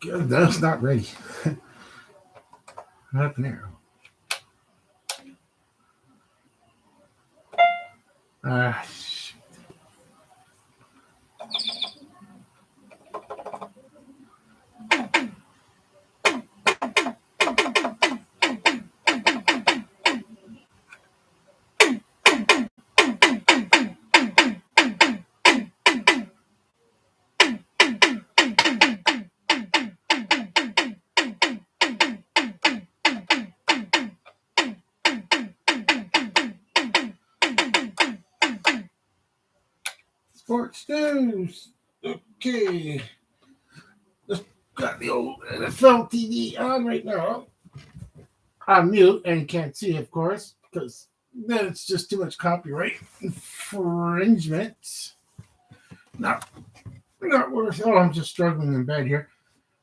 That's not ready. What happened there? Uh, Sports news. Okay. Just got the old NFL TV on right now. On mute and can't see, of course, because then it's just too much copyright infringement. Not, not worth. Oh, I'm just struggling in bed here.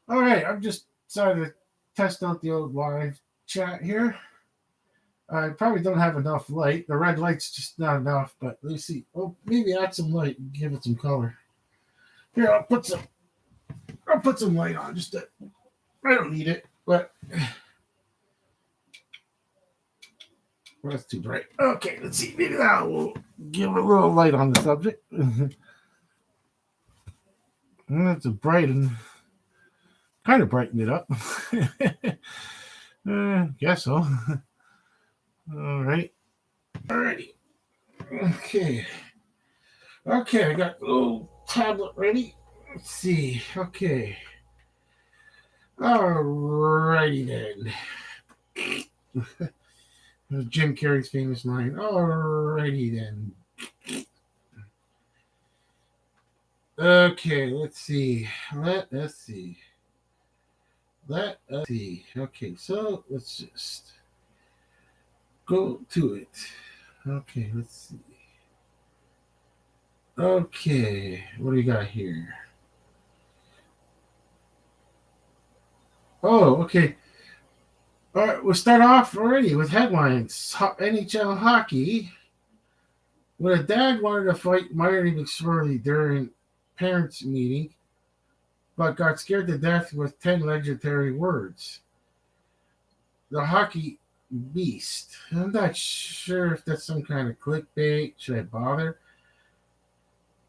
All right, I've just decided to test out the old live chat here. I probably don't have enough light. The red light's just not enough, but let's see. Oh, maybe add some light and give it some color. Here, I'll put some light on. I don't need it, but well, that's too bright. Okay, let's see. Maybe that will give a little light on the subject. That's a brighten, kind of brighten it up. Guess so. All right. Alrighty. Okay. Okay, I got the little tablet ready. Let's see. Okay. Alrighty then. Jim Carrey's famous line. Alrighty then. Okay, let's see. Let us see. Okay, so let's just go to it. Okay, let's see. Okay, what do we got here? Oh, okay. All right, we'll start off already with headlines. NHL hockey. When a dad wanted to fight Marty McSorley during parents' meeting, but got scared to death with 10 legendary words. The hockey beast. I'm not sure if that's some kind of clickbait. Should I bother?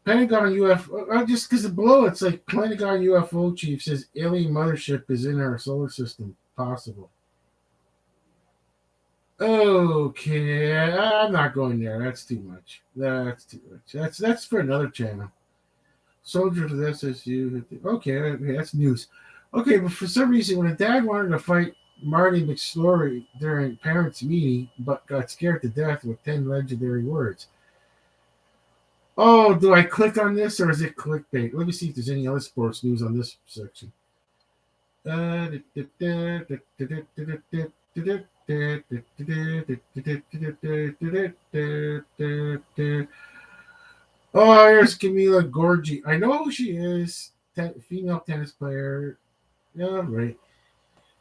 Pentagon UFO. Just because below it's like Pentagon UFO chief says alien mothership is in our solar system. Possible. Okay, I'm not going there. That's too much. That's for another channel. Soldiers of SSU. Okay, that's news. Okay, but for some reason, when a dad wanted to fight Marty McSorley during parents' meeting, but got scared to death with 10 legendary words. Oh, do I click on this or is it clickbait? Let me see if there's any other sports news on this section. Oh, here's Camila Gorgi. I know who she is. Female tennis player. Yeah, right.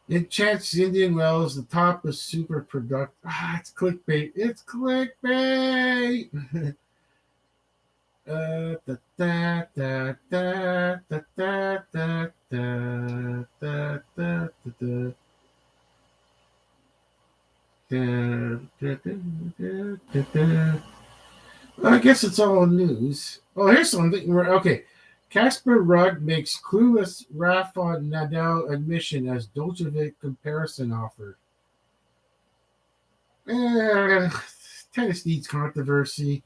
Enchants Indian Wells. The top is super productive. It's clickbait. It's clickbait. Da, da, da, da, da, da, da, da, da, da, da. I guess it's all news. Oh, here's something. Okay. Casper Rudd makes clueless Rafa Nadal admission as Djokovic comparison offer. Eh, tennis needs controversy.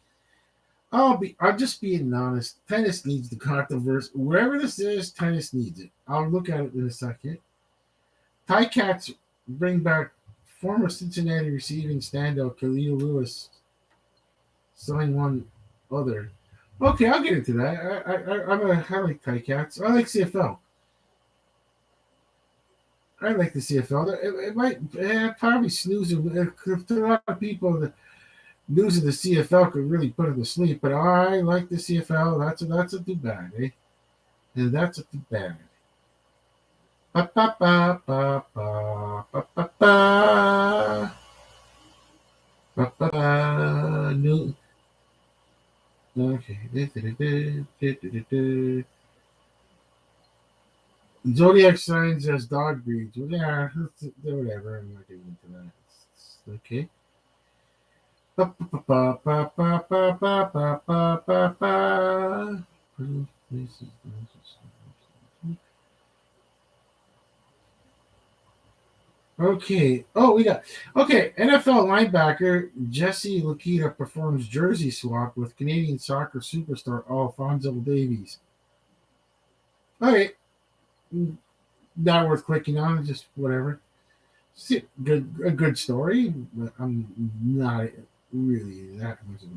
I'm just being honest. Tennis needs the controversy. Wherever this is, tennis needs it. I'll look at it in a second. Tie Cats bring back former Cincinnati receiving standout Khalil Lewis, sign one other. Okay, I'll get into that. I like Tie Cats. I like CFL. I like the CFL. It might probably snooze to a lot of people. The news of the CFL could really put it to sleep, but I like the CFL. That's a too bad, eh? And that's a too bad. Ba ba ba ba ba ba ba ba ba ba ba. New. Okay. Zodiac signs as dog breeds. Well, yeah, whatever. I'm not getting into that. Okay. Okay. Oh, we got okay. NFL linebacker Jesse Lukita performs jersey swap with Canadian soccer superstar Alfonso Davies. Okay, not worth clicking on. Just whatever. Good, a good story, but I'm not really that much of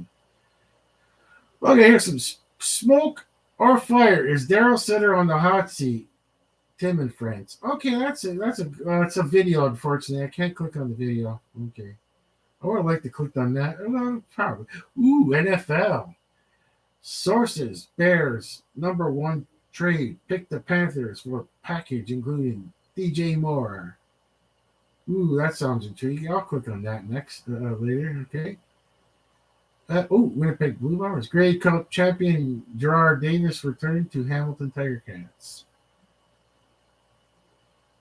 a. Okay, here's some smoke or fire. Is Daryl Sutter on the hot seat? Tim and friends. Okay, that's a video. Unfortunately, I can't click on the video. Okay, I would have liked to click on that. Well, probably. Ooh, NFL sources. Bears #1 trade. Pick the Panthers for package including DJ Moore. Ooh, that sounds intriguing. I'll click on that next later. Okay. Winnipeg Blue Bombers. Grey Cup champion Gerard Davis returning to Hamilton Tiger Cats.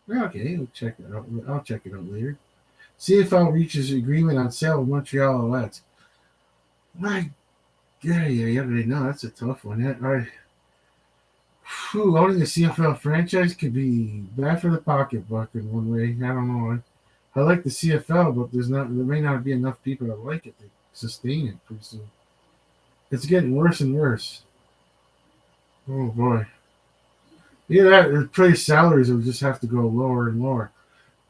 Okay, we'll check it out. I'll check it out later. CFL reaches agreement on sale of Montreal Alouettes. My, yeah. No, that's a tough one. Owning a CFL franchise could be bad for the pocketbook in one way. I don't know. I like the CFL, but there may not be enough people that like it to sustain it pretty soon. It's getting worse and worse. Oh boy. Yeah, that player salaries will just have to go lower and lower.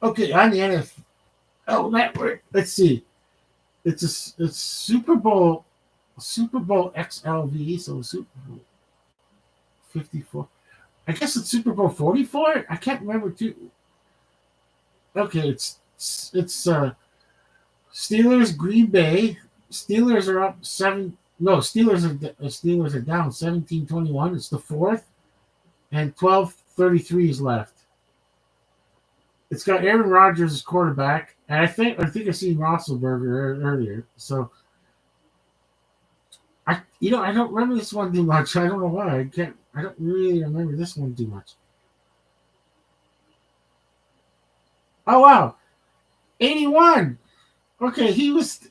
Okay, on the NFL Network. Let's see. It's Super Bowl XLV, so Super Bowl 54. I guess it's Super Bowl 44. I can't remember too. Okay, it's Steelers Green Bay. Steelers are up 7. No, Steelers are down 17-21. It's the fourth, and 12:33 is left. It's got Aaron Rodgers as quarterback, and I think I seen Roethlisberger earlier. So I don't remember this one too much. I don't know why. I don't really remember this one too much. Oh wow, 81. Okay, he was.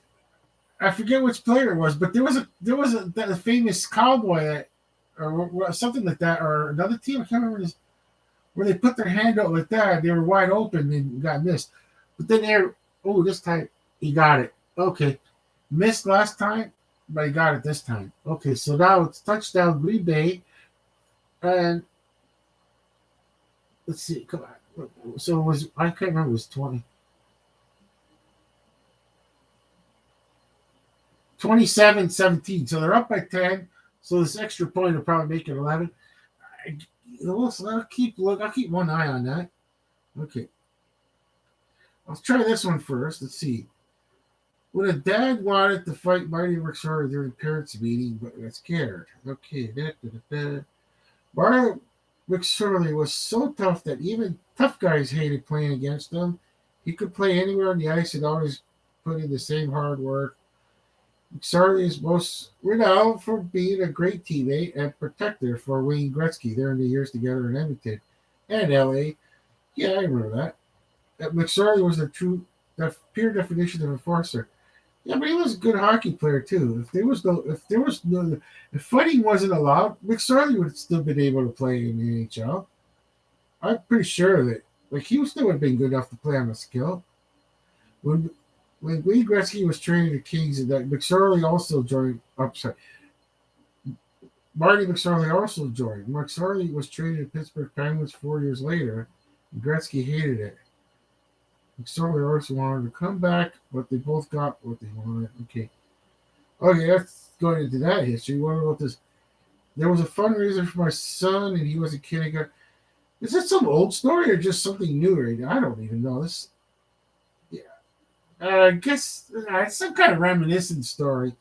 I forget which player it was, but there was a famous cowboy or something like that, or another team. I can't remember this, where they put their hand out like that. They were wide open and got missed. But then this time he got it. Okay, missed last time, but he got it this time. Okay, so now it's touchdown Green Bay, and let's see. Come on. So it was I can't remember. It was 27-17. So they're up by 10. So this extra point will probably make it 11. I'll keep one eye on that. Okay. I'll try this one first. Let's see. When a dad wanted to fight Marty McSorley during parents' meeting, but got scared. Okay. Marty McSorley was so tough that even tough guys hated playing against him. He could play anywhere on the ice and always put in the same hard work. McSorley is most renowned for being a great teammate and protector for Wayne Gretzky during the years together in Edmonton and LA. Yeah, I remember that. McSorley was the pure definition of a enforcer. Yeah, but he was a good hockey player too. If fighting wasn't allowed, McSorley would have still been able to play in the NHL. I'm pretty sure that he still would have been good enough to play on the skill. When when Wayne Gretzky was training the Kings, and that McSorley also joined. I'm sorry, Marty McSorley also joined. McSorley was traded to Pittsburgh Penguins 4 years later. And Gretzky hated it. McSorley also wanted to come back, but they both got what they wanted. Okay, that's going into that history. What about this? There was a fundraiser for my son, and he was a kid. Is that some old story or just something new right now? I don't even know. Yeah. I guess it's some kind of reminiscent story.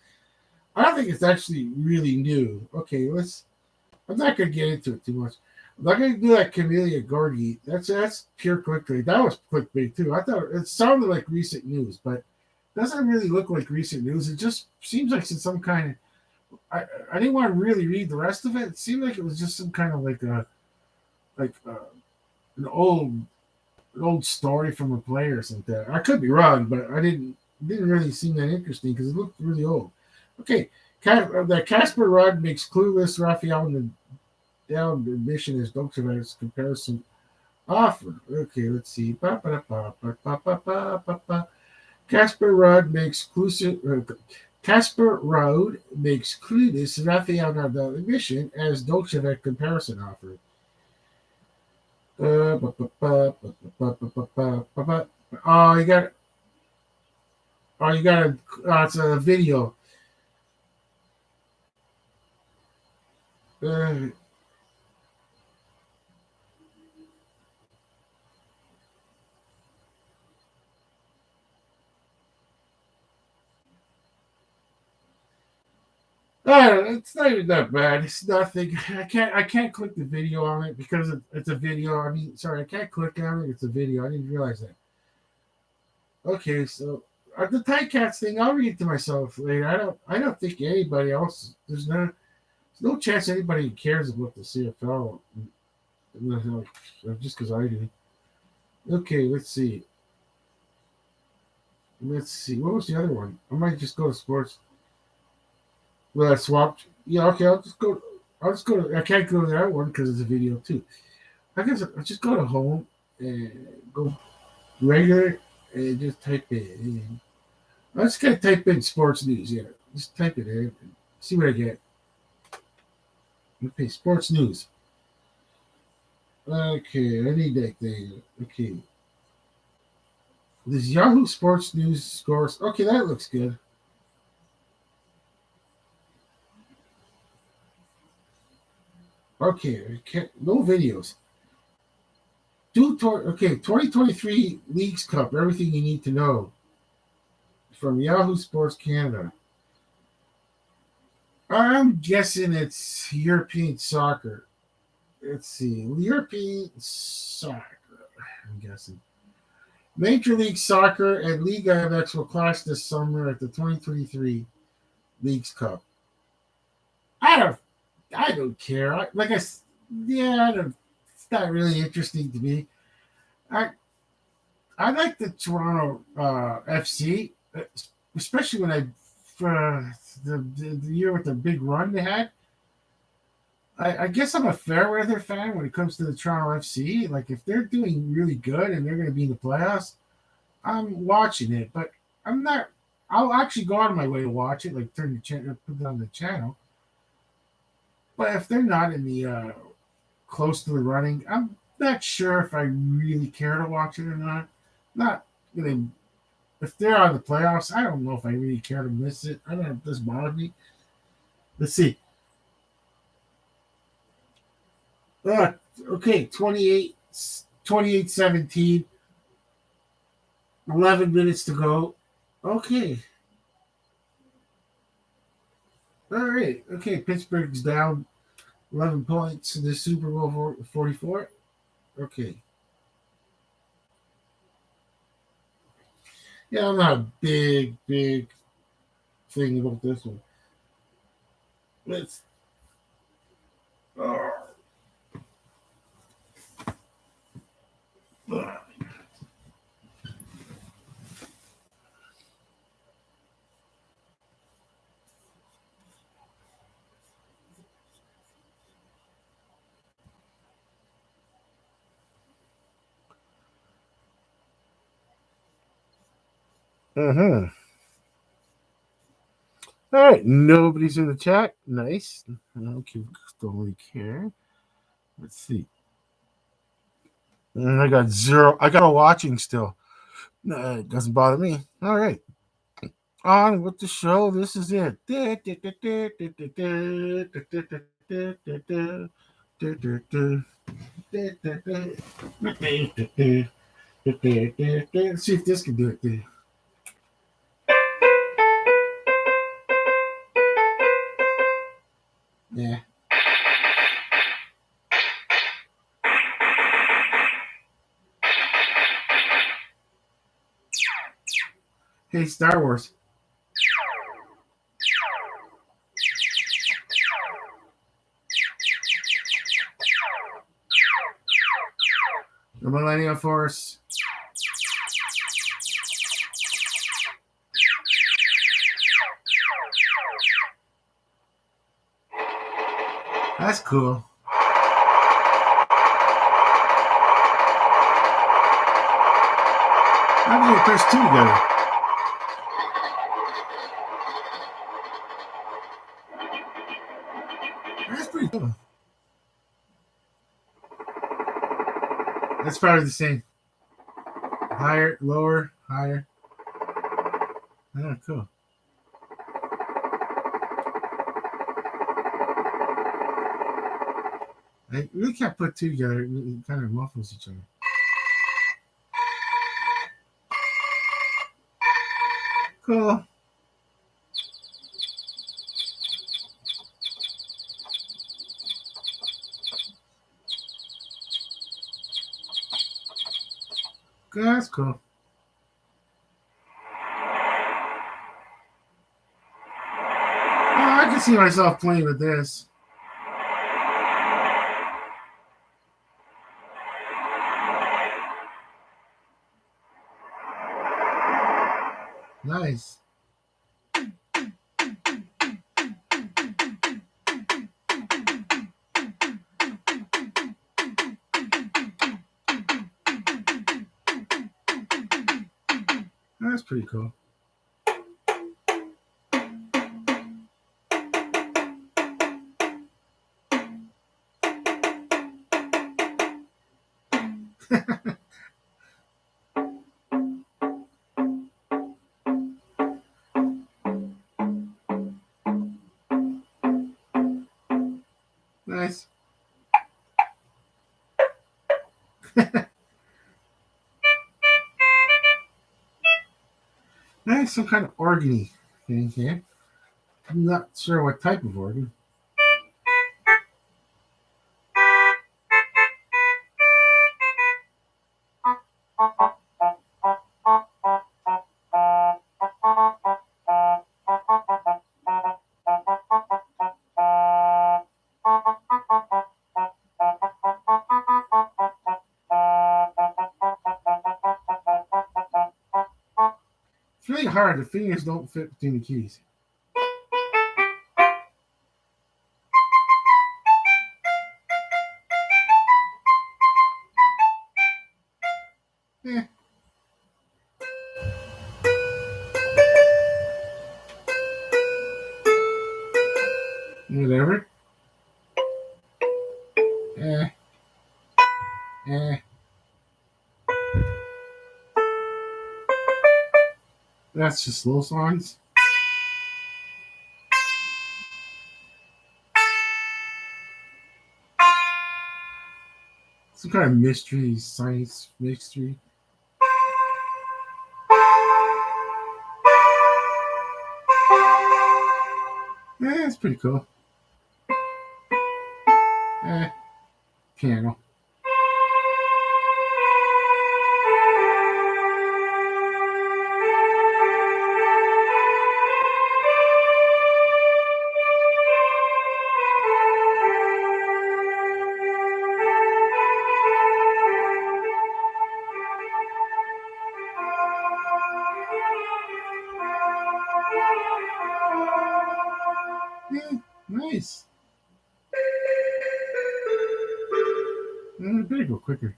I don't think it's actually really new. Okay, I'm not gonna get into it too much. I'm not gonna do that Camellia Gordy. That's pure clickbait. That was clickbait too. I thought it sounded like recent news, but it doesn't really look like recent news. It just seems like it's some kind of. I didn't want to really read the rest of it. It seemed like it was just some kind of like an old story from a player or something. I could be wrong, but I didn't really seem that interesting because it looked really old. Okay, that Casper Rudd makes clueless Raphael down admission as Doktor's comparison offer. Okay, let's see. Casper Rudd makes Casper Rudd makes clueless Raphael Nadal admission as Dolcevec comparison offer. Oh, you got a, it's a video. Uh, it's not even that bad. It's nothing. I can't click the video on it because it's a video. I mean, sorry, I can't click on it. It's a video. I didn't realize that. Okay, so the Tight Cats thing, I'll read it to myself later. I don't think anybody else. There's no chance anybody cares about the CFL. Just because I do. Okay, let's see. Let's see. What was the other one? I might just go to sports. Well, I swapped. Yeah, okay. I'll just go. I can't go to that one because it's a video too. I guess I'll just go to home and go regular and just type it in. I'm just gonna type in sports news. Yeah, just type it in. And see what I get. Okay, sports news. Okay, I need that thing. Okay, this Yahoo Sports News scores. Okay, that looks good. Okay, no videos. Okay, 2023 Leagues Cup. Everything you need to know from Yahoo Sports Canada. I'm guessing it's European soccer. Let's see, European soccer. I'm guessing Major League Soccer and Liga MX will clash this summer at the 2023 Leagues Cup. I don't, I don't care. Yeah, it's not really interesting to me. I I like the Toronto FC, especially when the year with the big run they had. I guess I'm a fair weather fan when it comes to the Toronto FC. Like if they're doing really good and they're going to be in the playoffs, I'm watching it. But I'm not. I'll actually go out of my way to watch it, like turn the channel, put it on the channel. But if they're not in the close to the running, I'm not sure if I really care to watch it or not. Not gonna if they're on the playoffs, I don't know if I really care to miss it. I don't know if this bothers me. Let's see. Okay, 28-17, 11 minutes to go. Okay. All right. Okay, Pittsburgh's down 11 points in the Super Bowl 44. Okay. Yeah, I'm not a big thing about this one. Let's. Uh, uh-huh. All right, nobody's in the chat. Nice. Okay, don't really care. Let's see. I got zero. I got a watching still. It doesn't bother me. All right. On with the show. This is it. Let's see if this can do it. Yeah. Hey, Star Wars. The Millennium Force. That's cool. How did they press two together? That's pretty cool. That's probably the same. Higher, lower, higher. Oh, cool. I really can't put two together. It kind of muffles each other. Cool. That's cool. Oh, I can see myself playing with this. Nice. That's pretty cool. Nice. Nice, some kind of organy thing here. I'm not sure what type of organ. It's really hard. The fingers don't fit between the keys. Eh, whatever. Eh, eh. That's just slow songs. Some kind of mystery, science mystery. Yeah, it's pretty cool. Eh, piano. Yeah, nice. Better go quicker.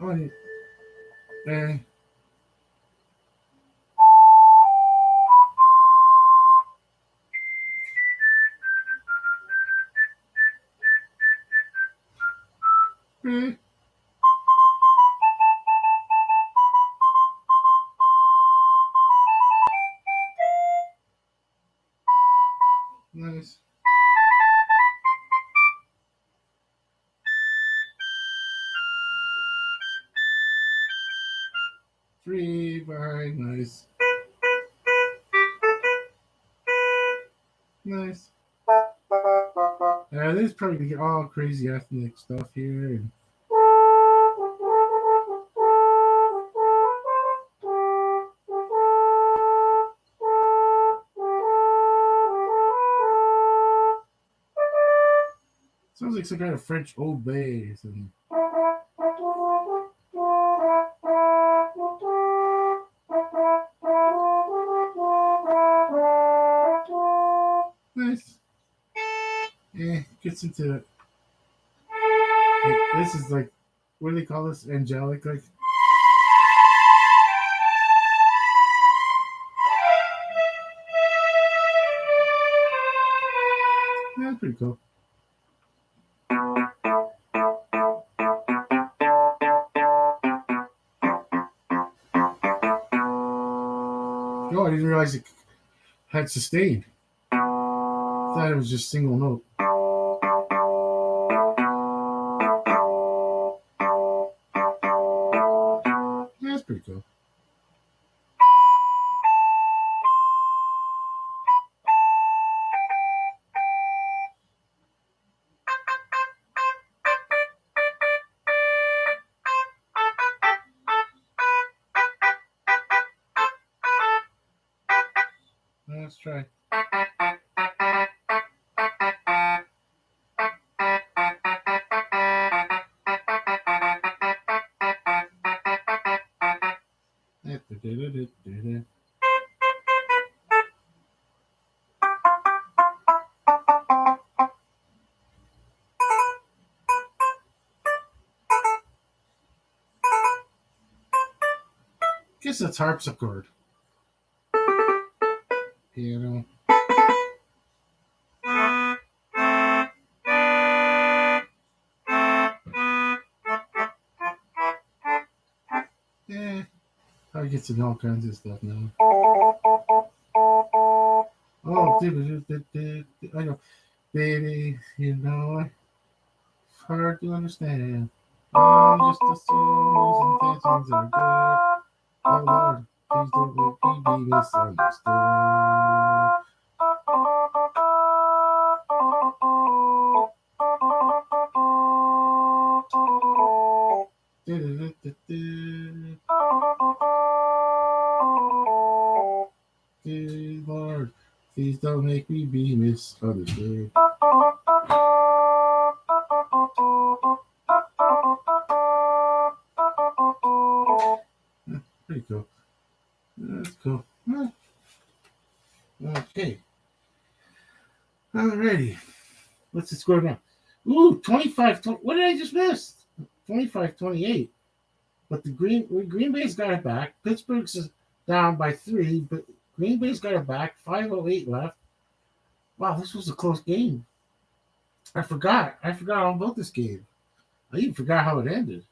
Oh, yeah. Eh, eh. Nice. Three, five, nice. Nice. There's probably all crazy ethnic stuff here. And sounds like some kind of French old bay or something. gets into this is like, what do they call this? Angelic, like. Yeah, that's pretty cool. Oh, I didn't realize it had sustain. I thought it was just single note. Yeah, that's pretty cool. Let's try. Guess that's harpsichord. Piano. Yeah, I get to know all kinds of stuff now. Oh, I know. Baby, you know, it's hard to understand. I'm just a soul's intentions are good. Oh Lord, please don't make me be misunderstood. Dear Lord, please don't make me be misunderstood. Pretty cool. That's cool. Okay. Alrighty. What's the score now? Ooh, 25. What did I just miss? 25-28. But the Green Bay's got it back. Pittsburgh's is down by 3, but Green Bay's got it back. 5:08 left. Wow, this was a close game. I forgot all about this game. I even forgot how it ended.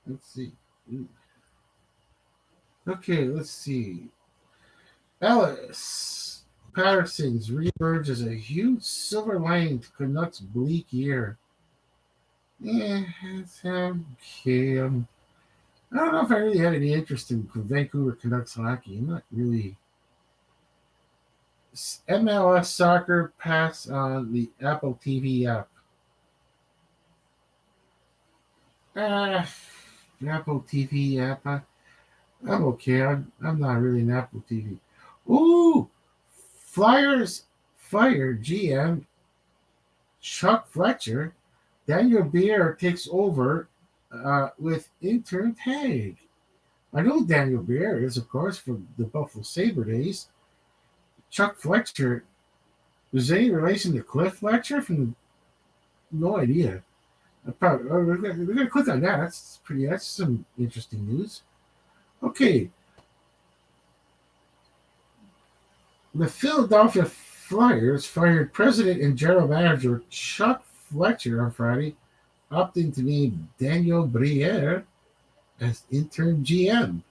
Let's see. Okay, let's see. Ellis Patterson's reemerge as a huge silver lining to Canucks' bleak year. Yeah, it's okay. I don't know if I really had any interest in Vancouver Canucks hockey. I'm not really. MLS Soccer pass on the Apple TV app. Apple TV app. I'm okay. I'm not really an Apple TV. Ooh, Flyers fired GM Chuck Fletcher. Daniel Beer takes over with intern tag. I know Daniel Beer is, of course, from the Buffalo Sabre days. Chuck Fletcher, was any relation to Cliff Fletcher? No idea. We're gonna click on that. That's some interesting news. Okay. The Philadelphia Flyers fired president and general manager Chuck Fletcher on Friday, opting to name Daniel Briere as interim GM.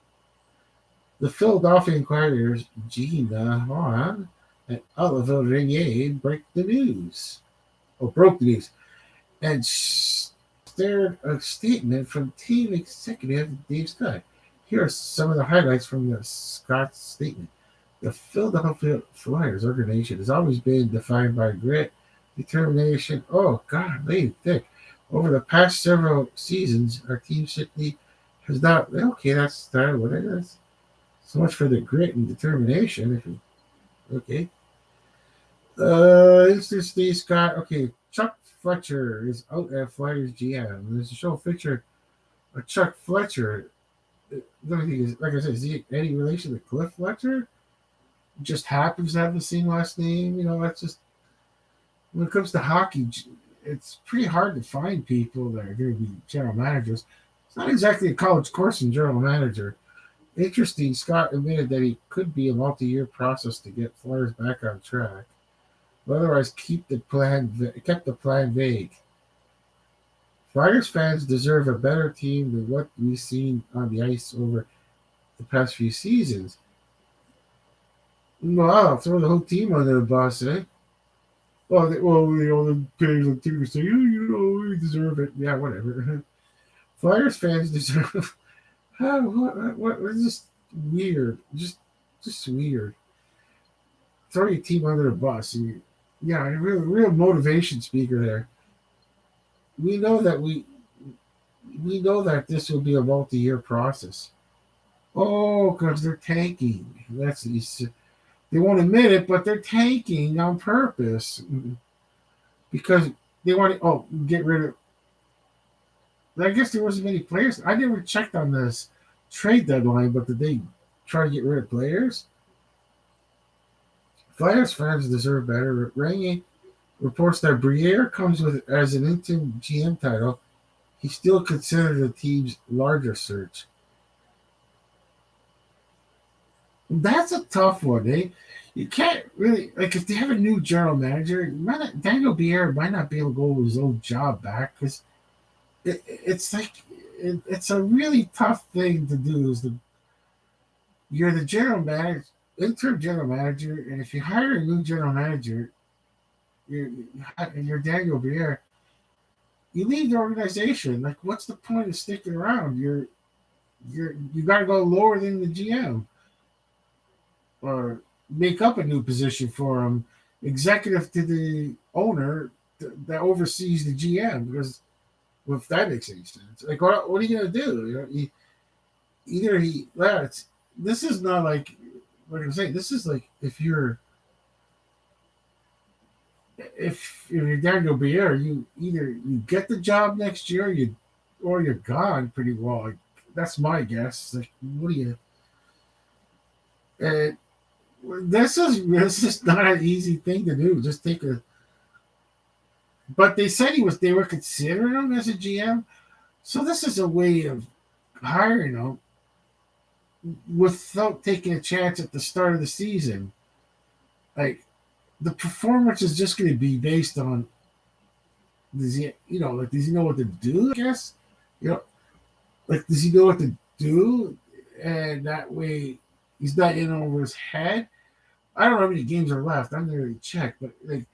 The Philadelphia Inquirer's Gina Hahn and Oliver Renier broke the news, and shared a statement from team executive Dave Scott. Here are some of the highlights from the Scott's statement. The Philadelphia Flyers organization has always been defined by grit, determination. Oh, God, they thick. Over the past several seasons, our team simply has not. Okay, that's what it is. So much for the grit and determination. Okay. This is Steve Scott. Okay, Chuck Fletcher is out at Flyers GM. There's a show picture of Chuck Fletcher. Like I said, is he any relation to Cliff Fletcher? Just happens to have the same last name. That's just when it comes to hockey, it's pretty hard to find people that are going to be general managers. It's not exactly a college course in general manager. Interesting, Scott admitted that he could be a multi-year process to get Flyers back on track, but otherwise kept the plan vague. Flyers fans deserve a better team than what we've seen on the ice over the past few seasons. Wow, throw the whole team under the bus, eh? The players on team say, we deserve it. Yeah, whatever. Flyers fans deserve. What? It's just weird. Just weird. Throw your team under the bus. Yeah, a real motivation speaker there. We know that we know that this will be a multi-year process. Oh, because they're tanking. They won't admit it, but they're tanking on purpose because they want to. Oh, get rid of. I guess there wasn't many players. I never checked on this trade deadline, but did they try to get rid of players? Flyers fans deserve better. Rangy reports that Briere comes with as an interim GM title. He's still considered the team's larger search. That's a tough one, eh? You can't really like if they have a new general manager. Daniel Briere might not be able to go his old job back because it's like it's a really tough thing to do. You're the general manager, interim general manager, and if you hire a new general manager, you're Daniel Briere. You leave the organization. Like, what's the point of sticking around? You got to go lower than the GM or make up a new position for him, executive to the owner that oversees the GM. Because if that makes any sense, like what are you gonna do? Either he, this is not like I'm saying. This is like if you're Daniel Briere, you either you get the job next year, or you're gone pretty well. Like, that's my guess. Like, what do you? And this is not an easy thing to do. Just take a. But they said they were considering him as a GM, so this is a way of hiring him without taking a chance at the start of the season. Like, the performance is just going to be based on does he know what to do? I guess you know like does he know what to do, and that way he's not in over his head. I don't know how many games are left. I'm going to check, but like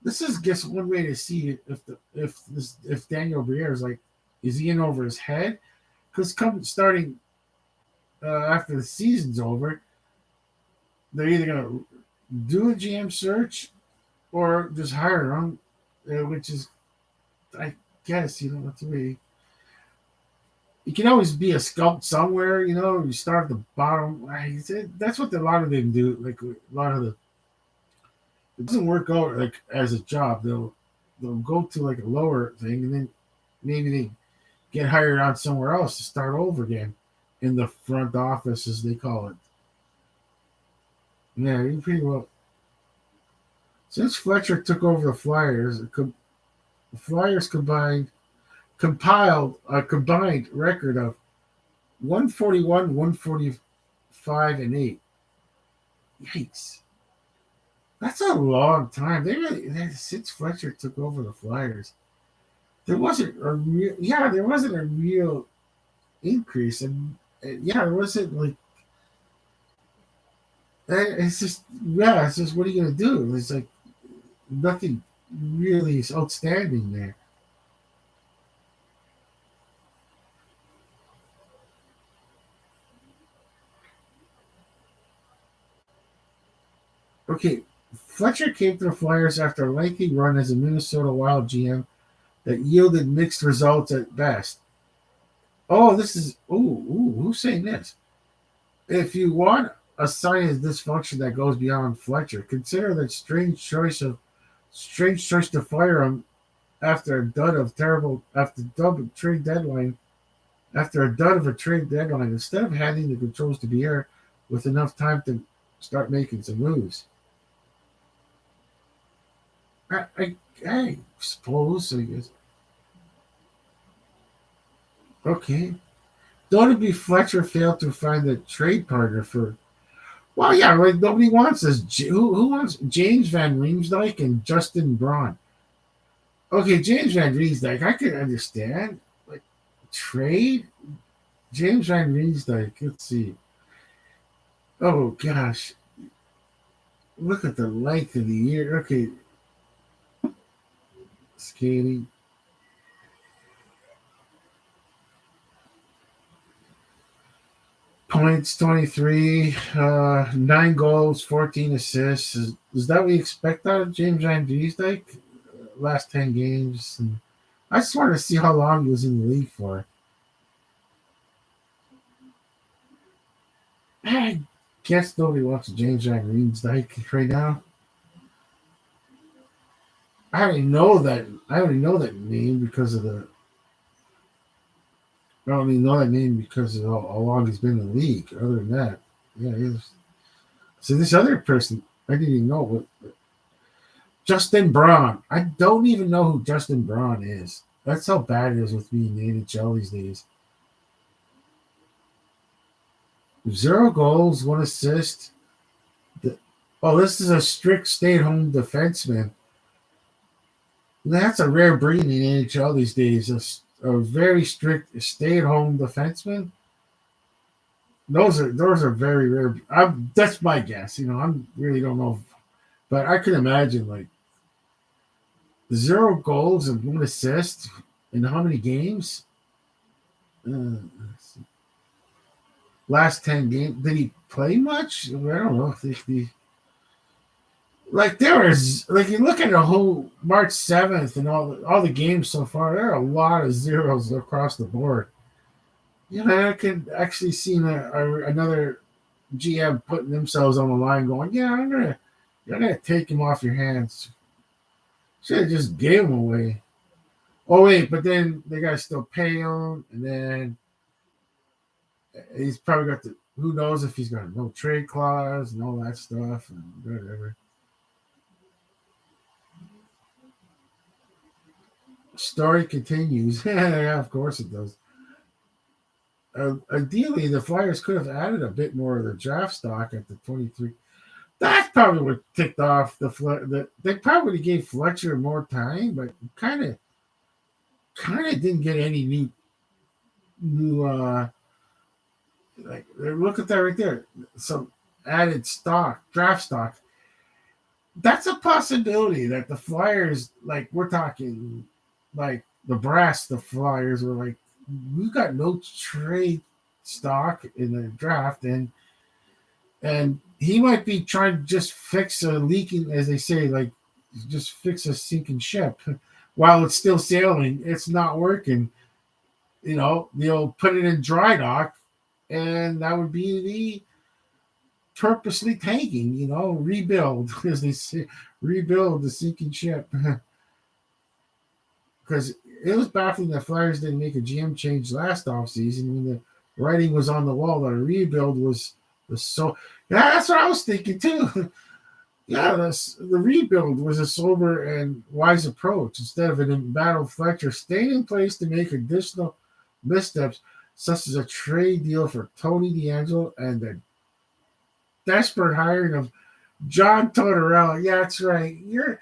this is just one way to see if Daniel Briere is like is he in over his head? Because come starting after the season's over, they're either going to do a GM search or just hire him, which is, I guess, it's really. You can always be a scout somewhere, you start at the bottom. That's what a lot of them do. Like a lot of it doesn't work out like as a job. They'll go to like a lower thing, and then maybe they get hired on somewhere else to start over again in the front office, as they call it. Yeah, you pretty well. Since Fletcher took over the Flyers, the Flyers compiled a combined record of 141, 145, and 8. Yikes. That's a long time. Since Fletcher took over the Flyers, there wasn't a real increase. And there wasn't like, it's just what are you going to do? It's like nothing really is outstanding there. Okay, Fletcher came to the Flyers after a lengthy run as a Minnesota Wild GM that yielded mixed results at best. Oh, this is who's saying this? If you want a sign of dysfunction that goes beyond Fletcher, consider that strange choice to fire him after a dud of terrible after double trade deadline after a dud of a trade deadline instead of handing the controls to Briere with enough time to start making some moves. I suppose. I guess. Okay. Notably, Fletcher failed to find a trade partner for. Well, yeah, like nobody wants this. Who wants James Van Riemsdyk and Justin Braun? Okay, James Van Riemsdyk, I can understand. Like trade James Van Riemsdyk. Let's see. Oh gosh, look at the length of the year. Okay, skating points 23, 9 goals, 14 assists. Is that what we expect out of James Van Riemsdyk? Last 10 games. And I just wanted to see how long he was in the league for. I guess nobody wants James Van Riemsdyk right now. I already know that. I already know that name because of the. I don't even know that name because of how long he's been in the league. Other than that, yeah, he's. So this other person, I didn't even know. Justin Braun. I don't even know who Justin Braun is. That's how bad it is with me in the NHL these days. 0 goals, 1 assist. Oh, this is a strict stay-at-home defenseman. That's a rare breed in the NHL these days. A very strict stay-at-home defenseman. Those are very rare. That's my guess. I really don't know, but I can imagine like 0 goals and 1 assist in how many games? Last 10 games. Did he play much? I don't know. Like there is like you look at the whole March 7th and all the games so far. There are a lot of zeros across the board. I could actually see another GM putting themselves on the line, going, "Yeah, I'm gonna take him off your hands." Should have just gave him away. Oh wait, but then they gotta still pay him, and then he's probably got the. Who knows if he's got a no trade clause and all that stuff and whatever. Story continues. Yeah, of course it does. Ideally, the Flyers could have added a bit more of their draft stock at the 23. That's probably what ticked off they probably gave Fletcher more time, but kind of didn't get any new like look at that right there. Some added stock, draft stock. That's a possibility that the Flyers, like we're talking, like the Flyers were like, we got no trade stock in the draft, and he might be trying to just fix a leaking, as they say, like just fix a sinking ship while it's still sailing. It's not working. They'll put it in dry dock, and that would be the purposely tanking. Rebuild, as they say, rebuild the sinking ship. Because it was baffling that Flyers didn't make a GM change last offseason when the writing was on the wall that a rebuild was so. Yeah, that's what I was thinking too. Yeah, the rebuild was a sober and wise approach instead of an embattled Fletcher staying in place to make additional missteps, such as a trade deal for Tony DeAngelo and the desperate hiring of John Tortorella. Yeah, that's right. You're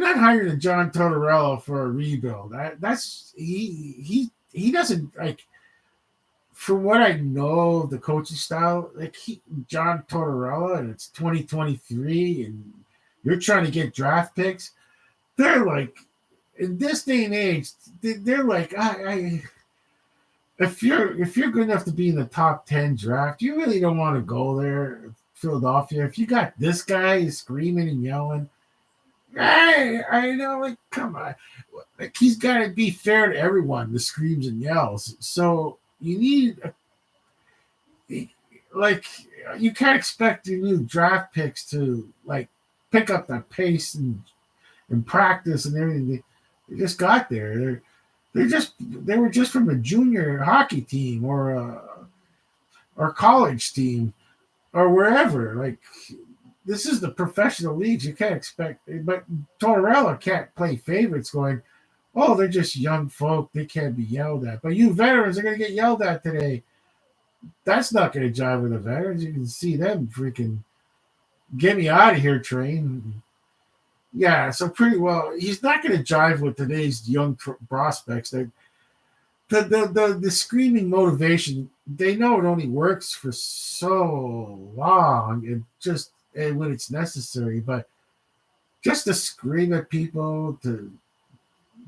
not hiring a John Tortorella for a rebuild. That's he doesn't like. From what I know of the coaching style, like John Tortorella, and it's 2023, and you're trying to get draft picks. They're like, in this day and age, they're like, if you're good enough to be in the top 10 draft, you really don't want to go there, Philadelphia. If you got this guy screaming and yelling, I know, like, come on, like he's got to be fair to everyone. The screams and yells, so you need like you can't expect your new draft picks to like pick up the pace and practice and everything. They just got there. They were just from a junior hockey team or college team or wherever. Like this is the professional leagues. You can't expect, but Tortorella can't play favorites going, oh, they're just young folk. They can't be yelled at. But you veterans are going to get yelled at today. That's not going to jive with the veterans. You can see them freaking get me out of here train. Yeah, so pretty well, he's not going to jive with today's young prospects. That the screaming motivation, they know it only works for so long and just and when it's necessary. But just to scream at people to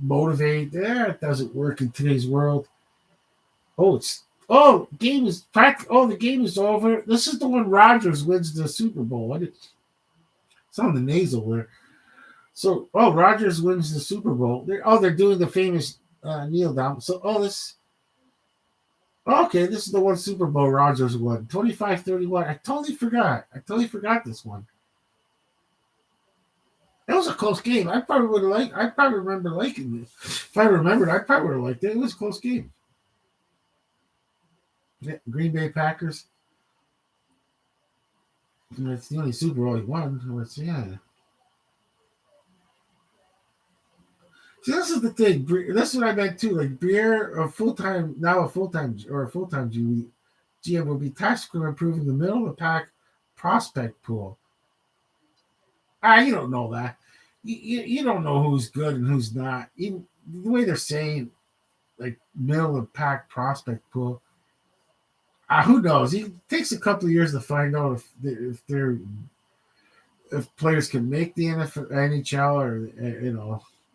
motivate, it doesn't work in today's world. Game is the game is over. This is the one Rogers wins the Super Bowl. It's on the nasal there. So, Rogers wins the Super Bowl. They're doing the famous kneel down. So, this is the one Super Bowl Rogers won. 25-31. I totally forgot this one. That was a close game. I probably remember liking this. If I remembered, I probably would have liked it. It was a close game. Yeah, Green Bay Packers. It's the only Super Bowl he won. Yeah. See, this is the thing. That's what I meant too. Like Briere, a full time GM will be tasked with improving the middle of the pack prospect pool. You don't know that. You don't know who's good and who's not. Even the way they're saying, like middle of the pack prospect pool. Who knows? It takes a couple of years to find out if players can make the NHL or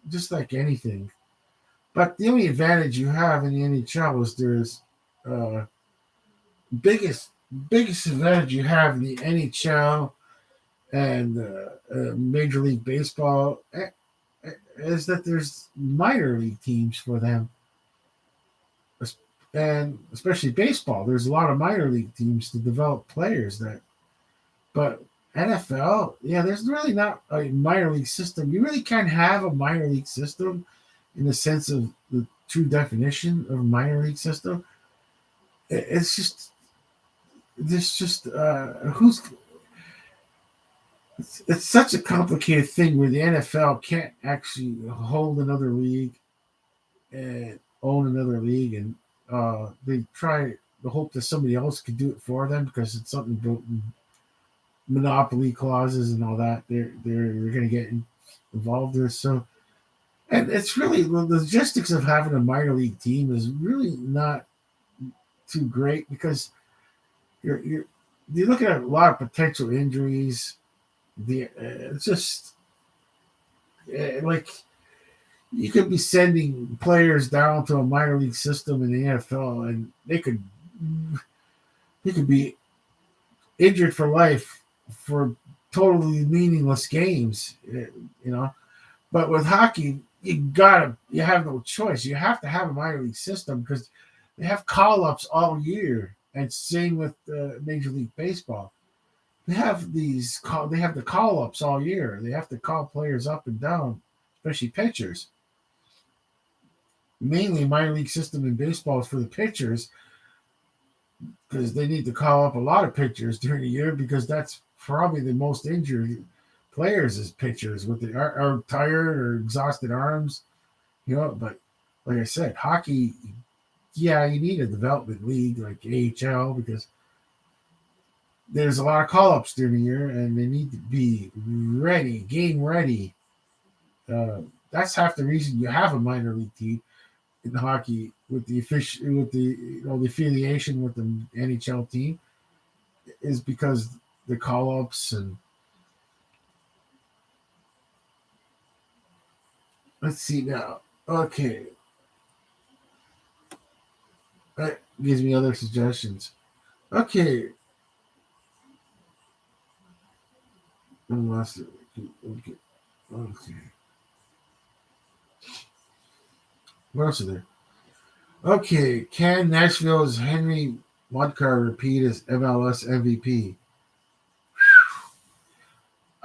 just like anything. But the only advantage you have in the NHL is there's biggest advantage you have in the NHL and Major League Baseball is that there's minor league teams for them, and especially baseball. There's a lot of minor league teams to develop players but NFL, there's really not a minor league system. You really can't have a minor league system in the sense of the true definition of a minor league system. It's just it's such a complicated thing where the NFL can't actually hold another league and own another league, and they try to hope that somebody else could do it for them because it's something built in monopoly clauses and all that. They're going to get involved there. So, and it's really the logistics of having a minor league team is really not too great because you're looking at a lot of potential injuries. It's just like you could be sending players down to a minor league system in the NFL, and they could be injured for life for totally meaningless games, But with hockey, you have no choice. You have to have a minor league system because they have call-ups all year, and same with Major League Baseball. They have the call-ups all year. They have to call players up and down, especially pitchers. Mainly, minor league system in baseball is for the pitchers because they need to call up a lot of pitchers during the year because that's probably the most injured players as pitchers with are tired or exhausted arms, But like I said, hockey, you need a development league like AHL because there's a lot of call-ups during the year, and they need to be ready, game ready. That's half the reason you have a minor league team in hockey with the affiliation with the NHL team is because the call-ups and let's see now. Okay, that gives me other suggestions. Okay. Okay. Okay. What else is there? Okay. Can Nashville's Henry Mudkar repeat as MLS MVP?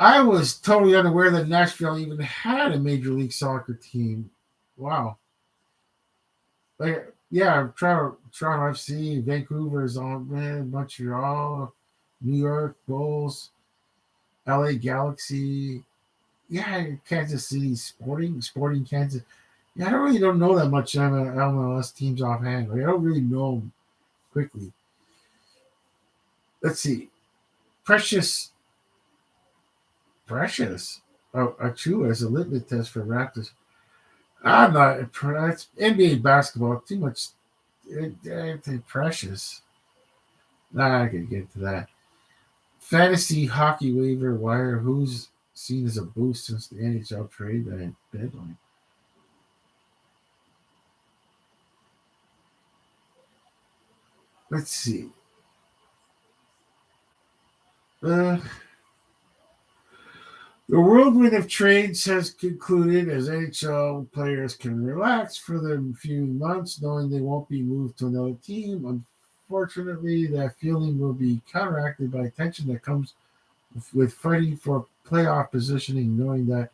I was totally unaware that Nashville even had a Major League Soccer team. Wow. Toronto FC, Vancouver's on, man, Montreal, New York Bulls. LA Galaxy. Yeah, Kansas City Sporting Kansas. Yeah, I don't know that much MLS teams offhand. Like, I don't really know them quickly. Let's see. Precious Precious. Oh, Achua as a litmus test for Raptors. I'm not. That's NBA basketball. Too much. Precious. Nah, I can get to that. Fantasy hockey waiver wire. Who's seen as a boost since the NHL trade deadline? Let's see. Uh, the whirlwind of trades has concluded as NHL players can relax for the few months knowing they won't be moved to another team. Unfortunately, that feeling will be counteracted by tension that comes with fighting for playoff positioning, knowing that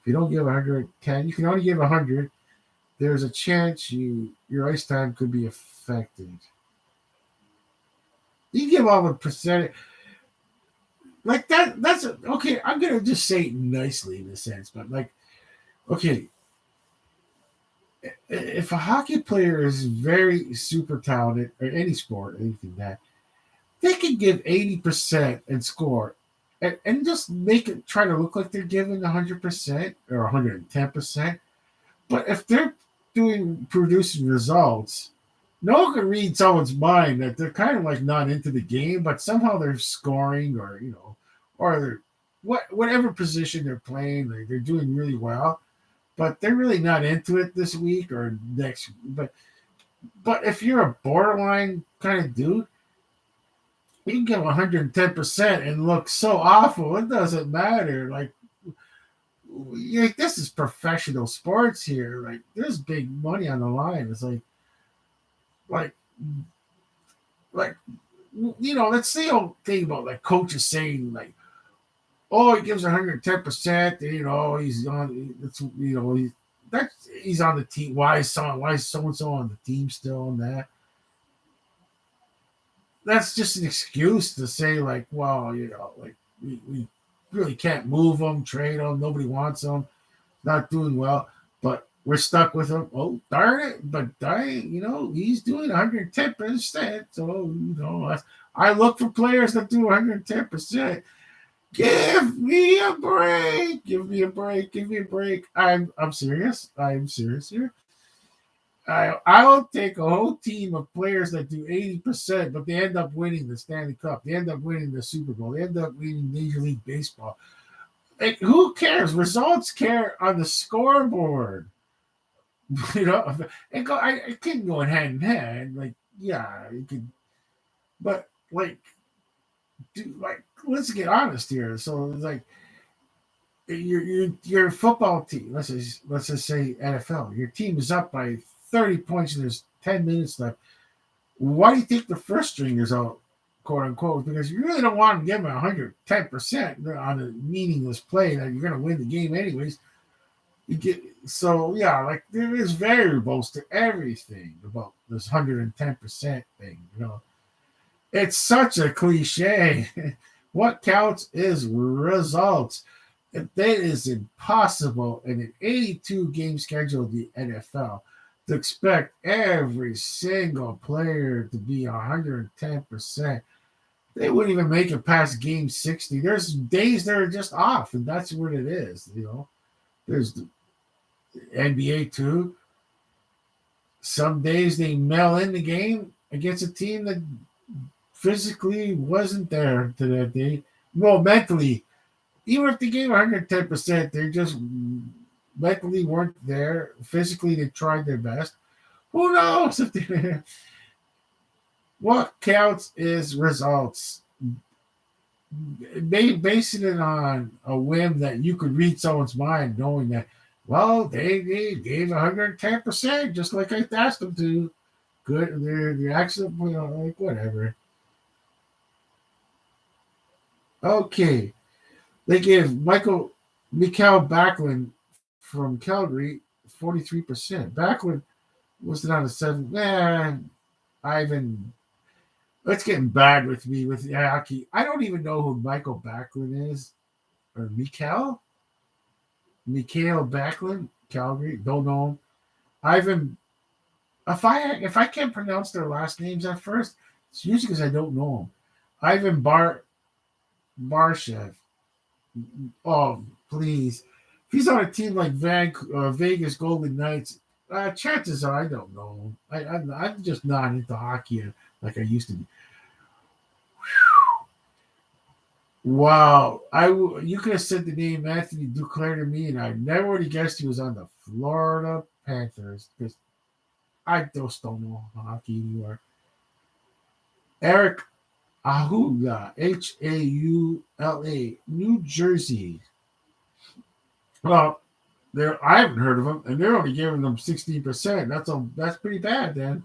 if you don't give 110, you can only give 100. There's a chance your ice time could be affected. You give all the percentage like that. Okay. I'm gonna just say it nicely in a sense, but like, okay, if a hockey player is very super talented or any sport, anything that they can give 80% and score, and just make it try to look like they're giving 100% or 110%. But if they're doing producing results, no one can read someone's mind that they're kind of like not into the game, but somehow they're scoring or or they're whatever position they're playing, they're doing really well, but they're really not into it this week or next. But if you're a borderline kind of dude, you can give 110% and look so awful. It doesn't matter. Like, this is professional sports here. Like, there's big money on the line. It's like, like, let's say old thing about like coaches saying like, oh, he gives 110%. He's on. It's he's on the team. Why is so and so on the team still on that? That's just an excuse to say like, well, like we really can't move him, trade him. Nobody wants him. Not doing well, but we're stuck with him. Oh, darn it! But he's doing 110%. So I look for players that do 110%. Give me a break. Give me a break. Give me a break. I'm serious. I'm serious here. I'll take a whole team of players that do 80%, but they end up winning the Stanley Cup. They end up winning the Super Bowl. They end up winning Major League Baseball. Like, who cares? Results care on the scoreboard. It can go hand in hand. Like, yeah, it can, but like, let's get honest here. So, like, your football team. Let's just say NFL. Your team is up by 30 points and there's 10 minutes left. Why do you think the first stringers out, quote unquote? Because you really don't want to give them 110% on a meaningless play that you're going to win the game anyways. Like there is variables to everything about this 110% thing. It's such a cliche. What counts is results. That is impossible in an 82 game schedule of the NFL to expect every single player to be 110%. They wouldn't even make it past game 60. There's days they're just off, and that's what it is. There's the NBA too. Some days they mail in the game against a team that physically wasn't there to that day. Well, mentally, even if they gave 110%, they just mentally weren't there. Physically, they tried their best. Who knows if they? What counts is results. Basing it on a whim that you could read someone's mind, knowing that, well, they gave 110%, just like I asked them to. Good, they're accident, like whatever. Okay, they gave Mikael Backlund from Calgary 43%. Backlund was not a seven. Man, Ivan, it's getting bad with me with hockey. I don't even know who Michael Backlund is. or Mikael Backlund, Calgary. Don't know him. Ivan. If I can't pronounce their last names at first, it's usually because I don't know them. Ivan Barshev. Oh, please. If he's on a team like Vegas Golden Knights, chances are I don't know him. I'm just not into hockey like I used to be. Wow, you could have said the name Anthony Duclair to me, and I never would have guessed he was on the Florida Panthers because I just don't know hockey anymore. Eric Ahula, Haula, New Jersey. Well, I haven't heard of them, and they're only giving them 16%. That's pretty bad, then.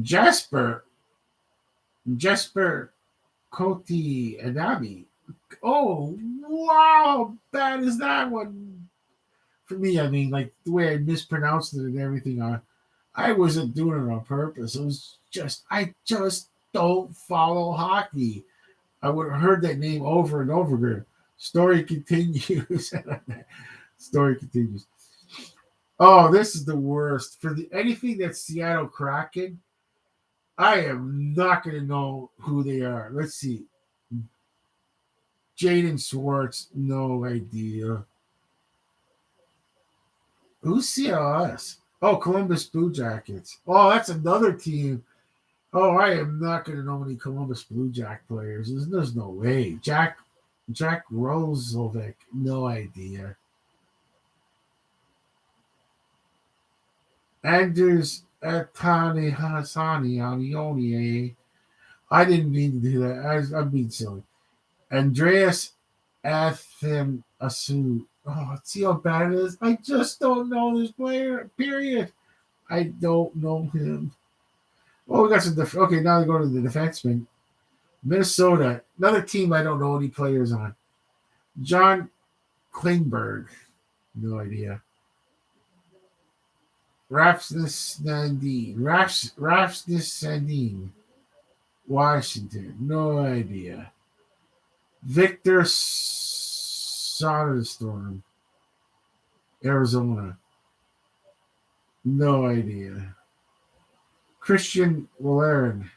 Jasper Koti Adami. Oh wow, bad is that one for me? I mean, like the way I mispronounced it and everything. I wasn't doing it on purpose. It was just I just don't follow hockey. I would have heard that name over and over again. Story continues. Story continues. Oh, this is the worst. For anything that's Seattle Kraken, I am not going to know who they are. Let's see. Jaden Schwartz, no idea. Who's CLS? Oh, Columbus Blue Jackets. Oh, that's another team. Oh, I am not going to know any Columbus Blue Jack players. There's no way. Jack Rozovic, no idea. Anders Atani Hassani Amioni. I didn't mean to do that. I'm being silly. Andreas Athem Asu. Oh, see how bad it is? I just don't know this player, period. I don't know him. Oh, we got some. Okay, now we go to the defenseman. Minnesota, another team I don't know any players on. John Klingberg, no idea. Rasmus Sandin, Washington, no idea. Victor Soderstrom, Arizona, no idea. Christian Wallern,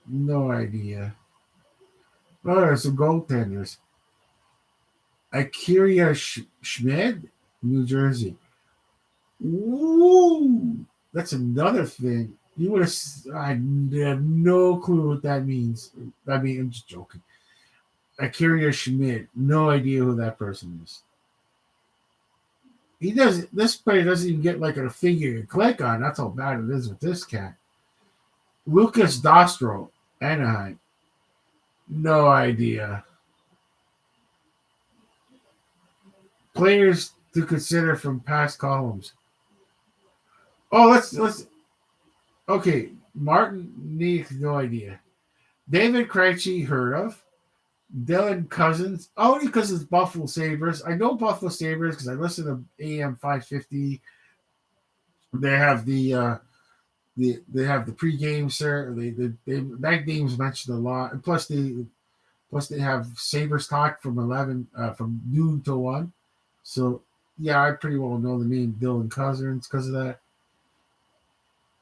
no idea. Oh, there's some goaltenders. Akira Schmid, New Jersey. Woo! That's another thing. You would have. I have no clue what that means. I mean, I'm just joking. Akira Schmid, no idea who that person is. He doesn't. This player doesn't even get like a figure to click on. That's how bad it is with this cat. Lucas Dostro, Anaheim. No idea. Players to consider from past columns. Oh, let's. Okay, Martin Neek, no idea. David Krejci, heard of. Dylan Cousins, only because it's Buffalo Sabres. I know Buffalo Sabres because I listen to AM 550. They have they have the pregame, sir. That game's mentioned a lot, and plus they have Sabres talk from 11 from noon to 1. So yeah, I pretty well know the name Dylan Cousins because of that.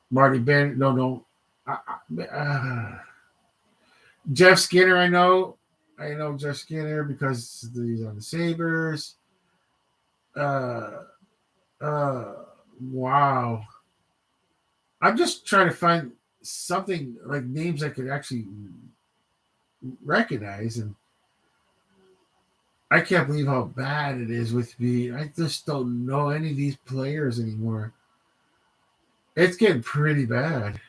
Marty Bennett, no. Jeff Skinner, I know Jeff Skinner because he's on the Sabres. Wow. I'm just trying to find something like names I could actually recognize, and I can't believe how bad it is with me. I just don't know any of these players anymore. It's getting pretty bad.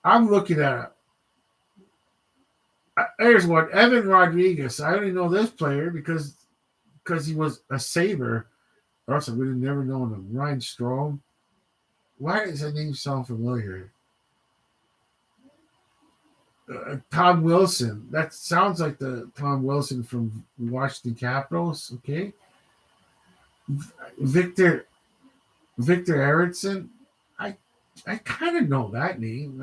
I'm looking at there's one, Evan Rodriguez. I only know this player because he was a Sabre. Also, we would never known him. Ryan Strome. Why does that name sound familiar? Tom Wilson. That sounds like the Tom Wilson from Washington Capitals. Okay. Victor Erickson. I kind of know that name.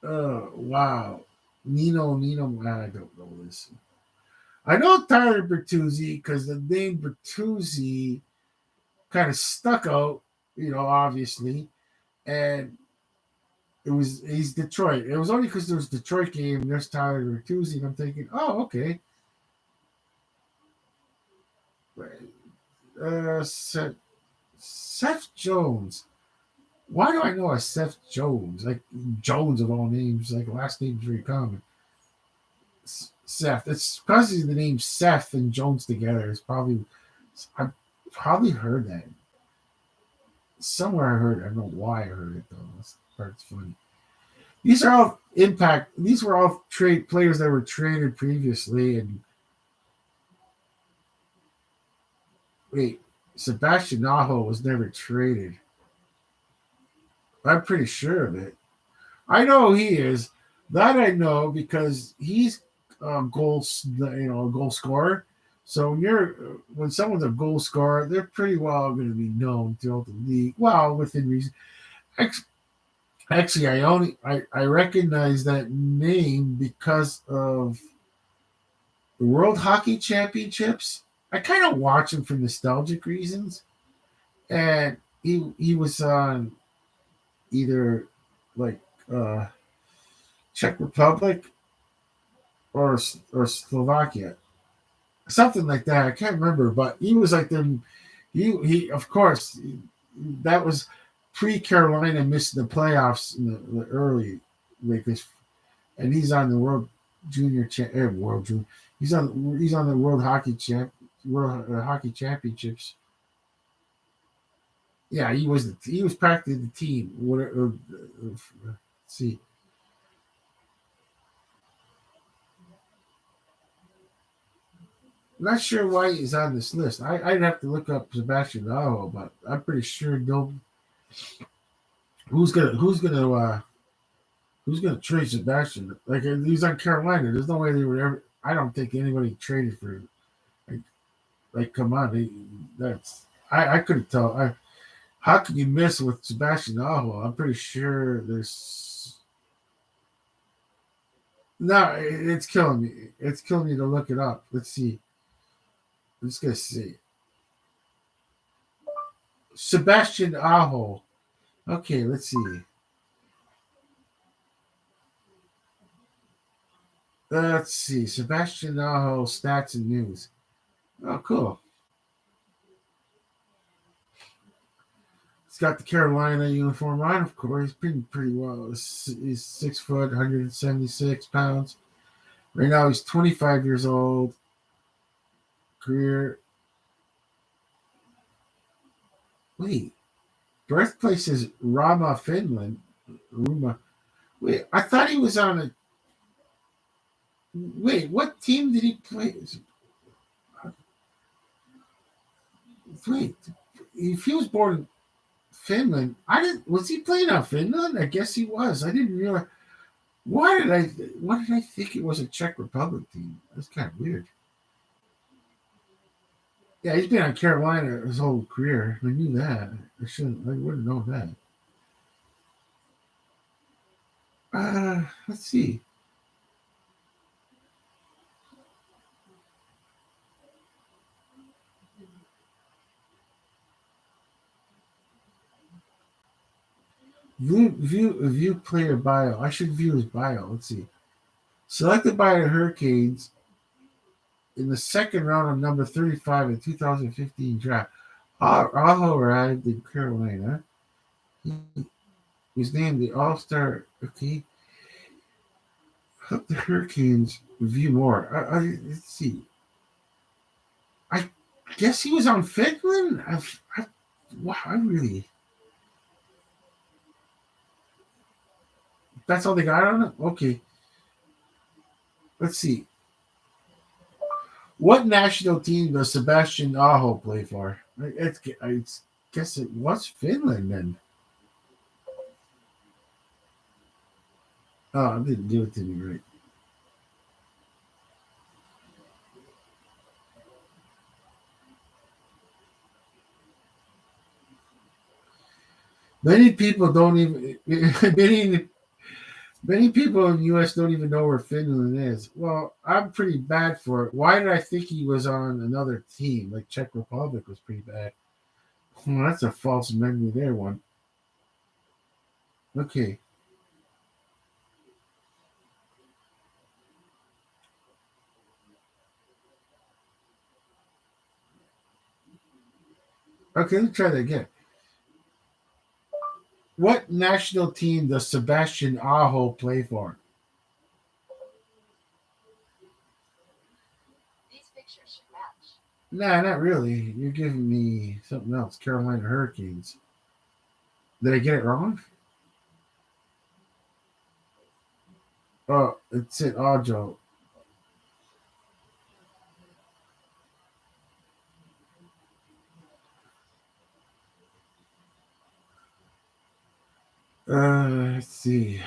Wow. Nino, I don't know this. I know Tyler Bertuzzi because the name Bertuzzi kind of stuck out, obviously. And he's Detroit. It was only because there was Detroit game, there's Tyler Bertuzzi, and I'm thinking, oh, okay. Seth, Seth Jones. Why do I know a Seth Jones? Like Jones of all names, like last name's very common. Seth. It's because the name Seth and Jones together. It's probably I've probably heard that somewhere. I heard it. I don't know why I heard it though. That's part's funny. These are all impact. These were all trade players that were traded previously. And wait, Sebastian Aho was never traded. I'm pretty sure of it. I know he is. That I know because he's a goal scorer. So when someone's a goal scorer, they're pretty well going to be known throughout the league. Well, within reason. Actually, I recognize that name because of the World Hockey Championships. I kind of watch him for nostalgic reasons, and he was on either like uh, Czech Republic or Slovakia, something like that. I can't remember, but he was like them. He of course that was pre Carolina missing the playoffs in the early like this, and he's on the world junior. He's on the world hockey championships. Yeah, he was practically the team. Let's see. I'm not sure why he's on this list. I'd have to look up Sebastian Aho, but I'm pretty sure no. Who's gonna trade Sebastian? Like he's on Carolina. There's no way they would ever. I don't think anybody traded for him. Like come on, that's I couldn't tell. How can you miss with Sebastian Aho? I'm pretty sure there's no. It's killing me. It's killing me to look it up. Let's see. I'm just gonna see. Sebastian Aho. Okay, let's see. Let's see. Sebastian Aho stats and news. Oh, cool. He's got the Carolina uniform on, of course. He's pretty well. He's 6 foot, 176 pounds. Right now, he's 25 years old. Career. Wait, birthplace is Rama, Finland. Ruma. Wait, I thought he was on a. Wait, what team did he play? Wait, if he was born in Finland, I didn't. Was he playing on Finland? I guess he was. I didn't realize. Why did I? Why did I think it was a Czech Republic team? That's kind of weird. Yeah, he's been on Carolina his whole career. I knew that. I shouldn't. I would have known that. Let's see. View player bio. I should view his bio. Let's see. Selected by the Hurricanes in the second round of number 35 in 2015 draft. Aho arrived in Carolina. He was named the All Star. Okay. Help the Hurricanes review more. Let's see. I guess he was on Finland. Wow, I really. That's all they got on it? Okay. Let's see. What national team does Sebastian Aho play for? I guess it was Finland then. Oh, I didn't do it to me right. Many people don't even Many people in the U.S. don't even know where Finland is. Well, I'm pretty bad for it. Why did I think he was on another team? Like Czech Republic was pretty bad. Well, that's a false memory there, one. Okay. Okay, let's try that again. What national team does Sebastian Aho play for? Nah, not really. You're giving me something else. Carolina Hurricanes. Did I get it wrong? Oh, it's in Ajo. Let's see.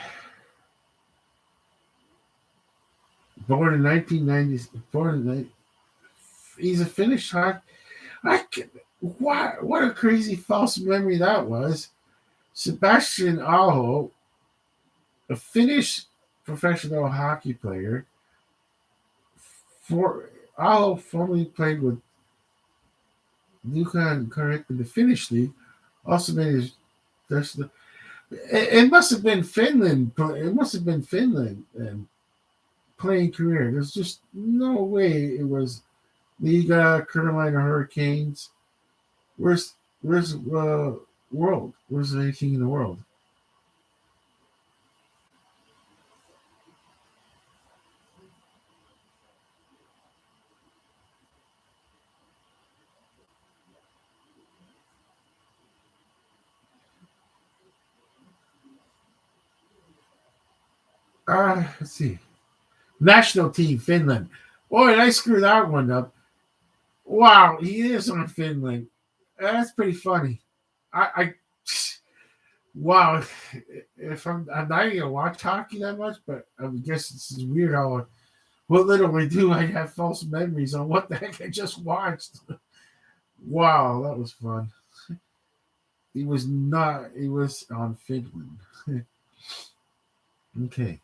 Born in 1990. He's a Finnish hockey. I can, what a crazy false memory that was. Sebastian Aho, a Finnish professional hockey player, for Aho formerly played with Lukan Kurik in the Finnish league. Also made his it must have been Finland. It must have been Finland and playing career. There's just no way it was Liga Carolina Hurricanes. Where's world? Where's anything in the world? Let's see. National team Finland. Boy, did I screw that one up. Wow, he is on Finland. That's pretty funny. I wow. If I'm not gonna watch hockey that much, but I guess this is weird how what little we do, I have false memories on what the heck I just watched. Wow, that was fun. He was not. He was on Finland. Okay.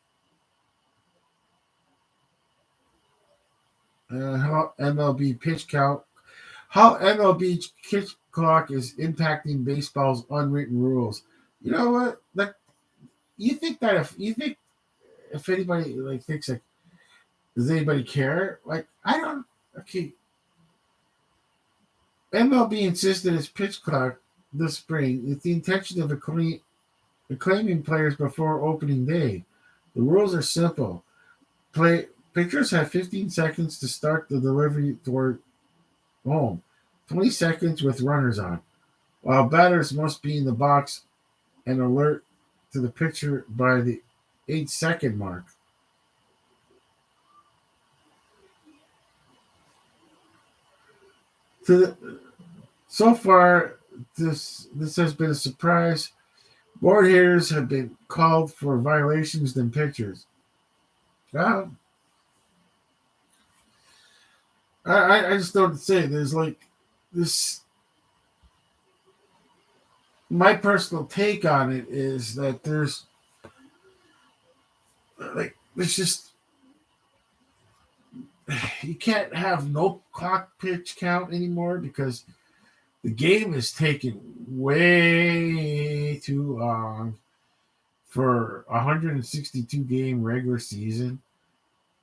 How MLB pitch count? How MLB pitch clock is impacting baseball's unwritten rules? You know what? Like you think that if anybody like thinks like does anybody care? Like I don't. Okay, MLB insisted its pitch clock this spring with the intention of acclaiming players before opening day. The rules are simple. Play pitchers have 15 seconds to start the delivery toward home, 20 seconds with runners on, while batters must be in the box and alert to the pitcher by the 8-second mark. To the, so far, this has been a surprise. More hitters have been called for violations than pitchers. Uh, I just don't say. There's like this. My personal take on it is that there's just you can't have no clock pitch count anymore because the game is taking way too long for a 162 game regular season,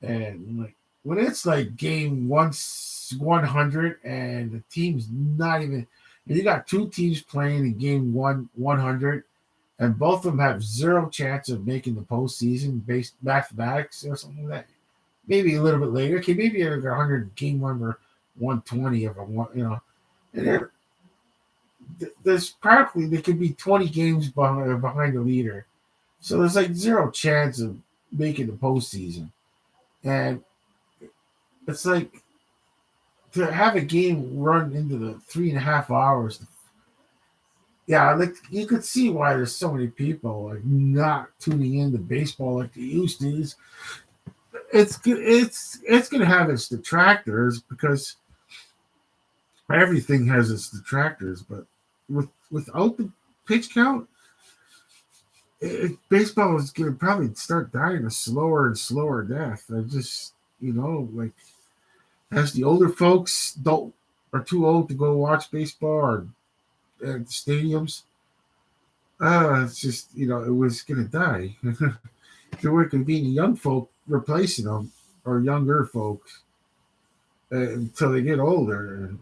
and like when it's like game 100 and the team's not even, and you got two teams playing in game 100 and both of them have zero chance of making the postseason based mathematics or something like that. Maybe a little bit later. Okay, maybe like 100 game one or 120 of a one, and there's practically there could be 20 games behind the leader, so there's like zero chance of making the postseason, and it's like to have a game run into the 3.5 hours. Yeah, like you could see why there's so many people like not tuning into baseball like they used to. It's gonna have its detractors because everything has its detractors, but without the pitch count, baseball is going to probably start dying a slower and slower death. I just, like as the older folks don't are too old to go watch baseball or at the stadiums. It's just it was going to die. There weren't going to be any young folk replacing them or younger folks until they get older.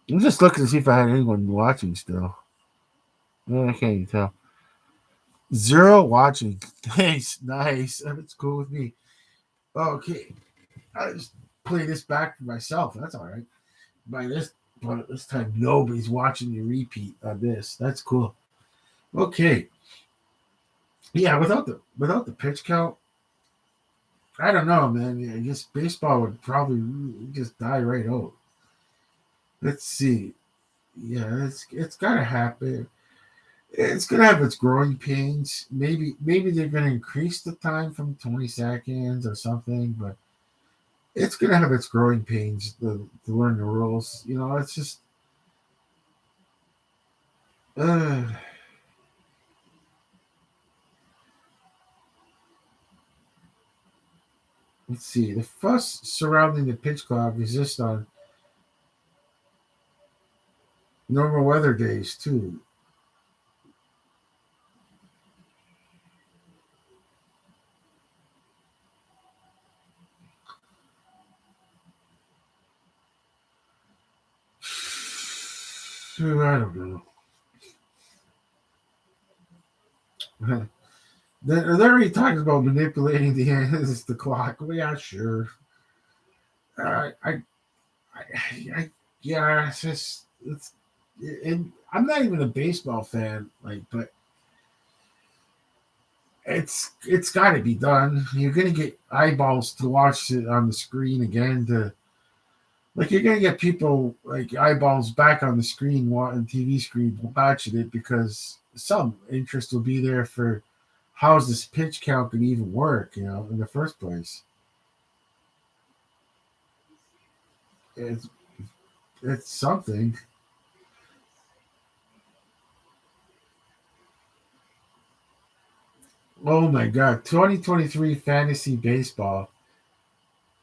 I'm just looking to see if I had anyone watching still. I can't even tell. Zero watching. Nice, nice. That's cool with me. Okay, I just play this back for myself. That's all right. But this time nobody's watching the repeat on this. That's cool. Okay, yeah. Without the pitch count, I don't know, man. I guess baseball would probably just die right out. Let's see. Yeah, it's gotta happen. It's gonna have its growing pains. Maybe they're gonna increase the time from 20 seconds or something, but it's gonna have its growing pains to learn the rules. It's just uh, let's see. The fuss surrounding the pitch clock exists on normal weather days too. I don't know. They're already talking about manipulating the clock. Well, yeah, sure. I yeah, and I'm not even a baseball fan, but it's got to be done. You're gonna get eyeballs to watch it on the screen again. You're gonna get people like eyeballs back on the screen, TV screen, watching it because some interest will be there for how's this pitch count can even work, in the first place. It's it's something. Oh my god, 2023 fantasy baseball.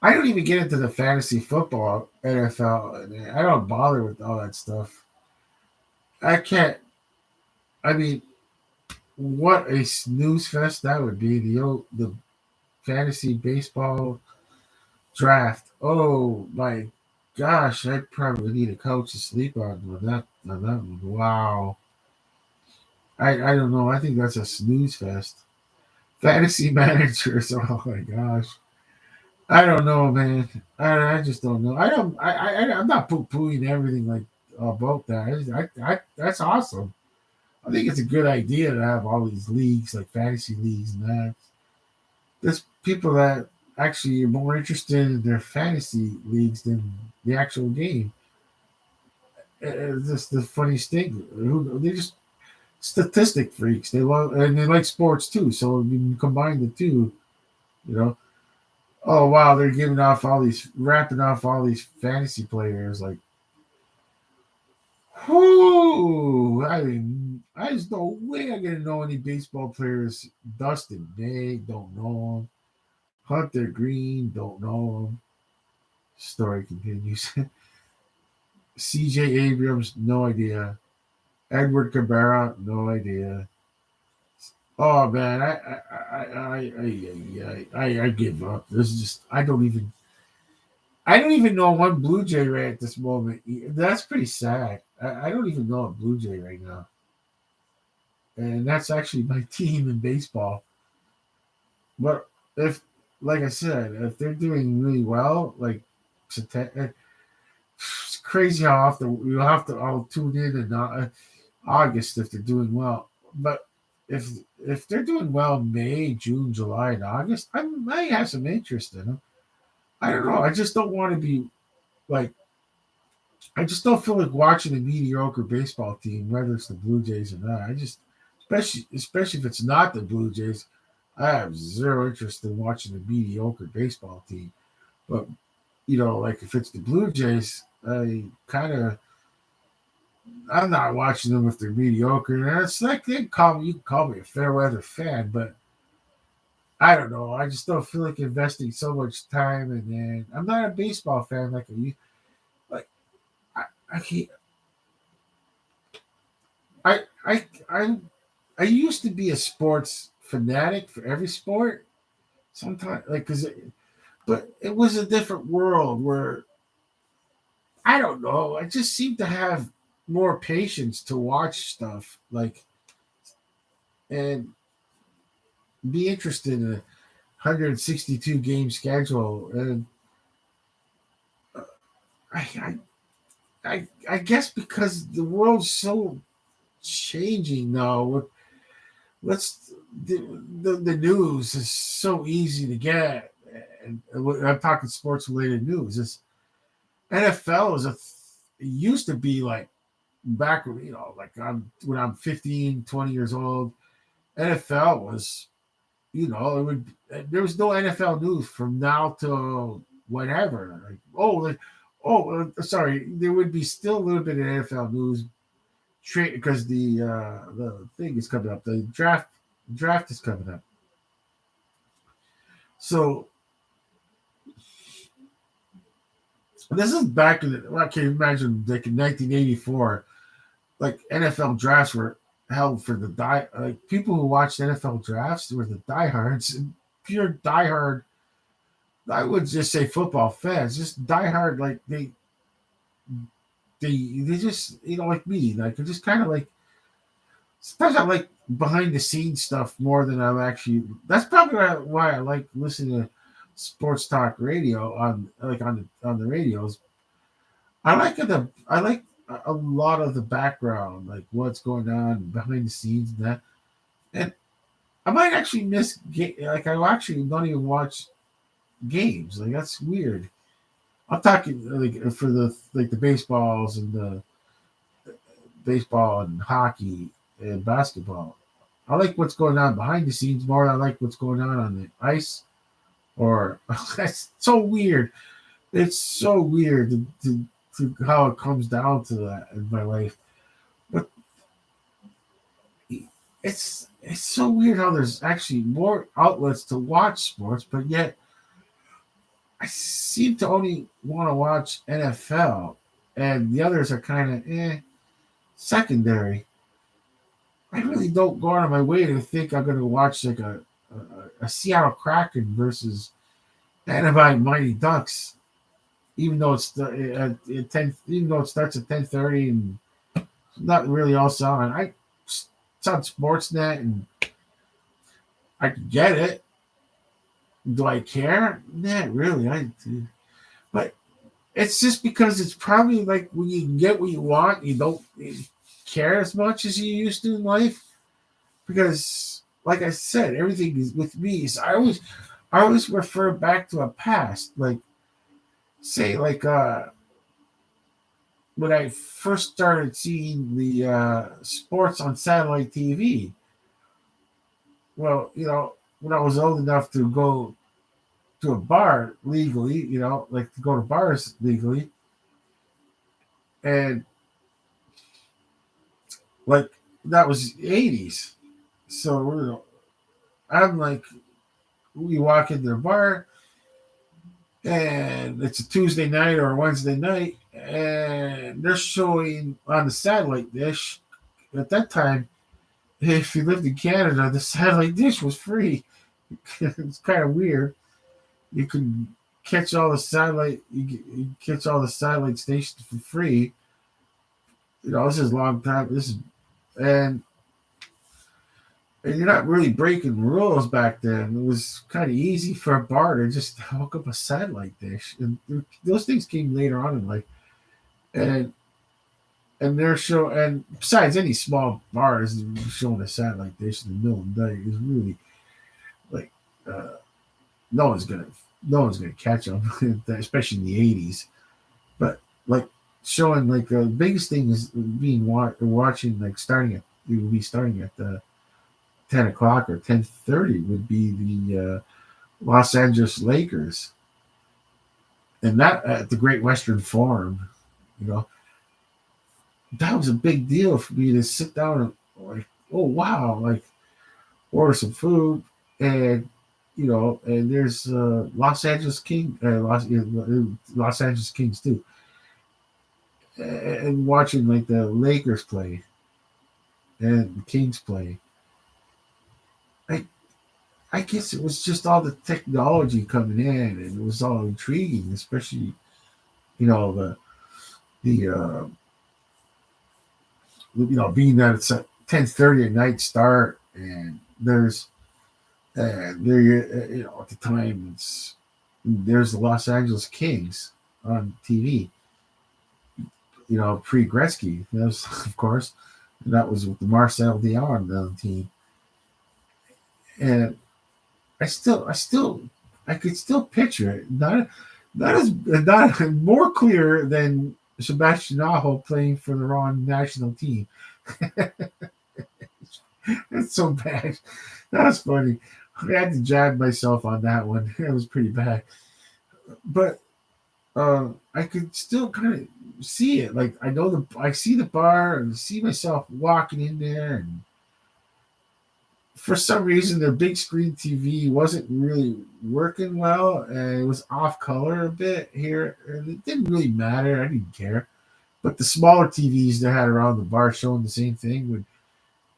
I don't even get into the fantasy football NFL. I don't bother with all that stuff. I can't. I mean, what a snooze fest that would be. The fantasy baseball draft. Oh my gosh, I probably need a couch to sleep on that one. Wow. I don't know. I think that's a snooze fest. Fantasy managers. Oh my gosh. I don't know, man. I just don't know. I don't. I'm not poo pooing everything like about that. That's awesome. I think it's a good idea to have all these leagues, like fantasy leagues, and that. There's people that actually are more interested in their fantasy leagues than the actual game. It's just the funniest thing. They just statistic freaks. They love and they like sports too. So you can combine the two. You know, oh wow, they're giving off all these, wrapping off all these fantasy players. Like, whoo! I just no way I'm gonna know any baseball players. Dustin May, don't know him. Hunter Green, don't know him. Story continues. C.J. Abrams, no idea. Edward Cabrera, no idea. Oh man, I give up. This is just I don't even know one Blue Jay right at this moment. That's pretty sad. I don't even know a Blue Jay right now, and that's actually my team in baseball. But if, like I said, if they're doing really well, it's crazy how often you'll have to all tune in August if they're doing well. But if if they're doing well May, June, July, and August, I might have some interest in them. I don't know. I just don't want to be like I just don't feel like watching a mediocre baseball team, whether it's the Blue Jays or not. Especially if it's not the Blue Jays, I have zero interest in watching a mediocre baseball team. But like if it's the Blue Jays, I'm not watching them if they're mediocre. And it's like you can call me a fair weather fan, but I don't know. I just don't feel like investing so much time. And then I'm not a baseball fan like I I can't, I I used to be a sports fanatic for every sport. Sometimes like but it was a different world where I don't know. I just seem to have more patience to watch stuff and be interested in a 162 game schedule. And I, I guess because the world's so changing now. Let's the news is so easy to get, and I'm talking sports related news. This NFL it used to be like back like when I'm 15, 20 years old. NFL was it would there was no NFL news from now till whatever. Sorry, there would be still a little bit of NFL news because the thing is coming up. The draft is coming up. So this is back in I can imagine like in 1984, like NFL drafts were held for like people who watched NFL drafts were the diehards, pure diehard. I would just say football fans, just diehard. Like they just like me, like they're just kind of like sometimes I like behind the scenes stuff more than I'm actually. That's probably why I like listening to sports talk radio on the radios. I like a lot of the background, like what's going on behind the scenes and that. And I might actually like I actually don't even watch games. Like that's weird. I'm talking like for the baseballs and the baseball and hockey and basketball. I like what's going on behind the scenes more than I like what's going on the ice. Or that's so weird. It's so weird to how it comes down to that in my life. But it's so weird how there's actually more outlets to watch sports, but yet I seem to only want to watch NFL, and the others are kind of secondary. I really don't go out of my way to think I'm going to watch like a Seattle Kraken versus Anaheim Mighty Ducks, even though at 10, even though it starts at 10:30 and not really all on. It's on Sportsnet and I can get it. Do I care? Not really. But it's just because it's probably like when you get what you want, you don't care as much as you used to in life. Because, like I said, everything is with me. So I always refer back to a past, like say, like when I first started seeing the sports on satellite TV. Well, when I was old enough to go to a bar legally, like to go to bars legally, and like that was '80s. So I'm like, we walk into the bar, and it's a Tuesday night or a Wednesday night, and they're showing on the satellite dish. At that time, if you lived in Canada, the satellite dish was free. It's kind of weird. You can catch all the satellite. You catch all the satellite stations for free. This is a long time. And and you're not really breaking rules back then. It was kind of easy for a bar to just hook up a satellite dish, and those things came later on in life. And and besides any small bars showing a satellite dish in the middle of the night is really like uh, no one's gonna no one's gonna catch them, especially in the '80s. But like showing like the biggest thing is being watching like starting at it would be starting at 10 o'clock or 10:30 would be the Los Angeles Lakers, and that at the Great Western Forum, you know, that was a big deal for me to sit down and like, oh wow, like order some food and and there's Los Angeles Kings too, and watching like the Lakers play and the Kings play. I I guess it was just all the technology coming in, and it was all intriguing, especially the being that it's a 10:30 at night start, and there at the time there's the Los Angeles Kings on TV, pre Gretzky, that was, of course, and that was with the Marcel Dion team, and I could still picture it, not more clear than Sebastian Aho playing for the wrong national team. That's so bad. That was funny. I had to jab myself on that one. It was pretty bad, but I could still kind of see it. Like I see the bar and see myself walking in there, and for some reason the big screen TV wasn't really working well, and it was off color a bit here, and it didn't really matter. I didn't care. But the smaller TVs they had around the bar showing the same thing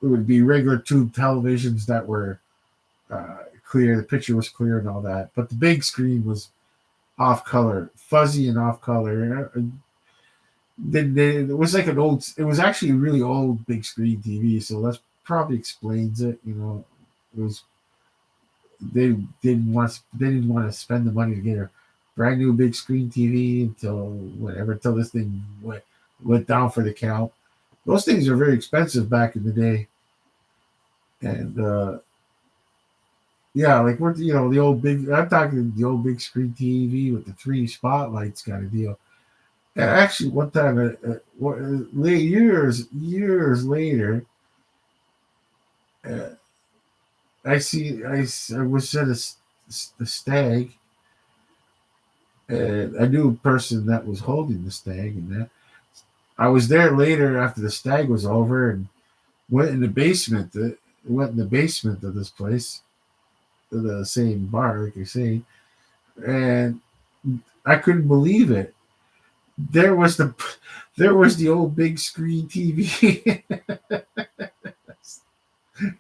would be regular tube televisions that were clear. The picture was clear and all that, but the big screen was off color, fuzzy and off color. Then it was like it was actually a really old big screen TV, so that's probably explains it. It was they didn't want to spend the money to get a brand new big screen TV until this thing went down for the count. Those things are very expensive back in the day, and yeah, like we're the old big. I'm talking the old big screen TV with the three spotlights kind of deal. And actually, one time, years later, uh, I was at a stag, and I knew a person that was holding the stag, and that I was there later after the stag was over, and went in the basement. Went in the basement of this place, the same bar, like you say, and I couldn't believe it. There was the old big screen TV.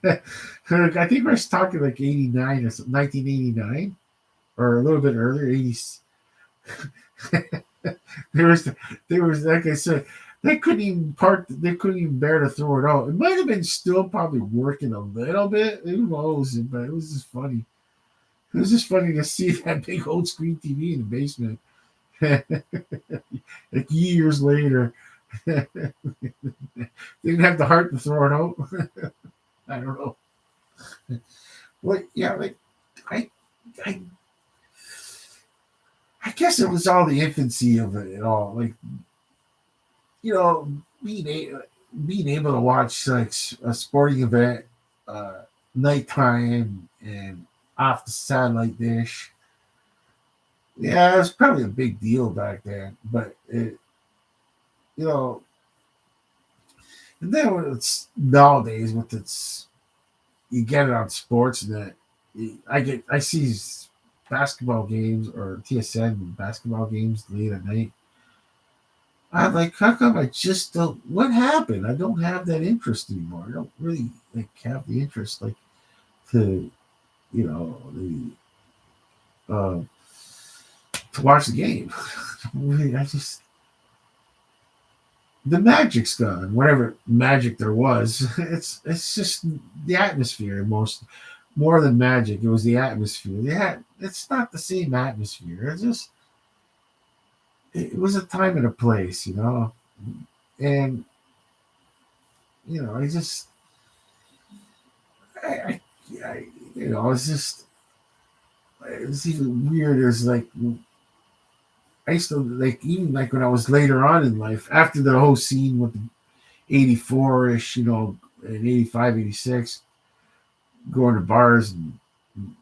I think we're talking like 89 or 1989, or a little bit earlier, 80s. there was like I said, they couldn't even bear to throw it out. It might have been still probably working a little bit, who knows, but it was just funny. It was just funny to see that big old screen TV in the basement. Like years later. Didn't have the heart to throw it out. I don't know. Well, yeah, like I, I, I guess it was all the infancy of it all. Like you know, being being able to watch like a sporting event, uh, nighttime and off the satellite dish. Yeah, it was probably a big deal back then. But you know, and then when it's nowadays with its you get it on Sportsnet. I see basketball games or TSN basketball games late at night. I'm like, how come I just don't? What happened? I don't have that interest anymore. I don't really like have the interest like to uh, to watch the game. Really, I just the magic's gone. Whatever magic there was, it's just the atmosphere more than magic. It was the atmosphere. Yeah, it's not the same atmosphere. It was a time and a place, and I just I, I it's just it's even weird. There's like I used to like even like when I was later on in life after the whole scene with the 84 ish, and 85, 86, going to bars and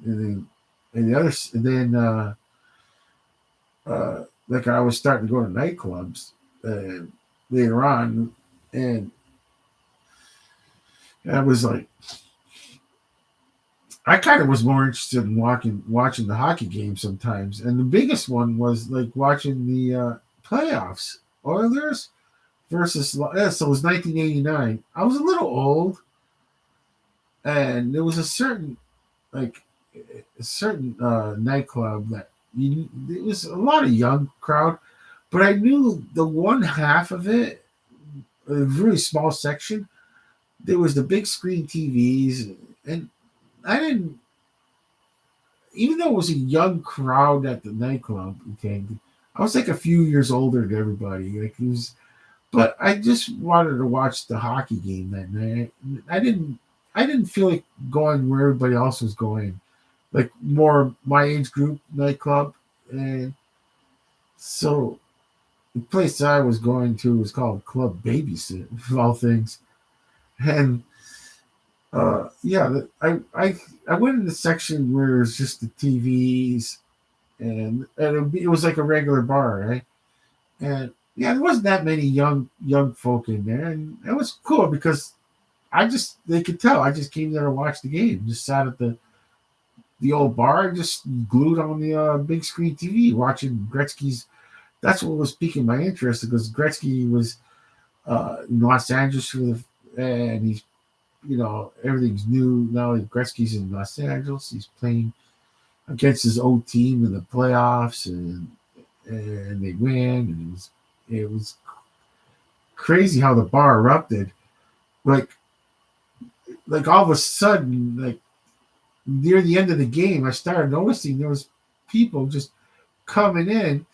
then and the other and then like I was starting to go to nightclubs uh, later on, and I was like, I kind of was more interested in watching the hockey game sometimes, and the biggest one was like watching the playoffs, Oilers versus. So it was 1989. I was a little old, and there was like a certain nightclub that it was a lot of young crowd, but I knew the one half of it, a really small section. There was the big screen TVs, and I didn't. Even though it was a young crowd at the nightclub, okay, I was like a few years older than everybody. Like it was, but I just wanted to watch the hockey game that night. I didn't feel like going where everybody else was going, like more my age group nightclub. And so the place I was going to was called Club Babysit, of all things. And yeah, I went in the section where it was just the TVs, and it was like a regular bar, right? And yeah, there wasn't that many young folk in there, and it was cool because they could tell I just came there to watch the game, just sat at the old bar, just glued on the big screen TV watching Gretzky's. That's what was piquing my interest because Gretzky was in Los Angeles and he's everything's new now. Gretzky's in Los Angeles. He's playing against his old team in the playoffs, and they win. And it was crazy how the bar erupted. Like all of a sudden, like near the end of the game, I started noticing there was people just coming in,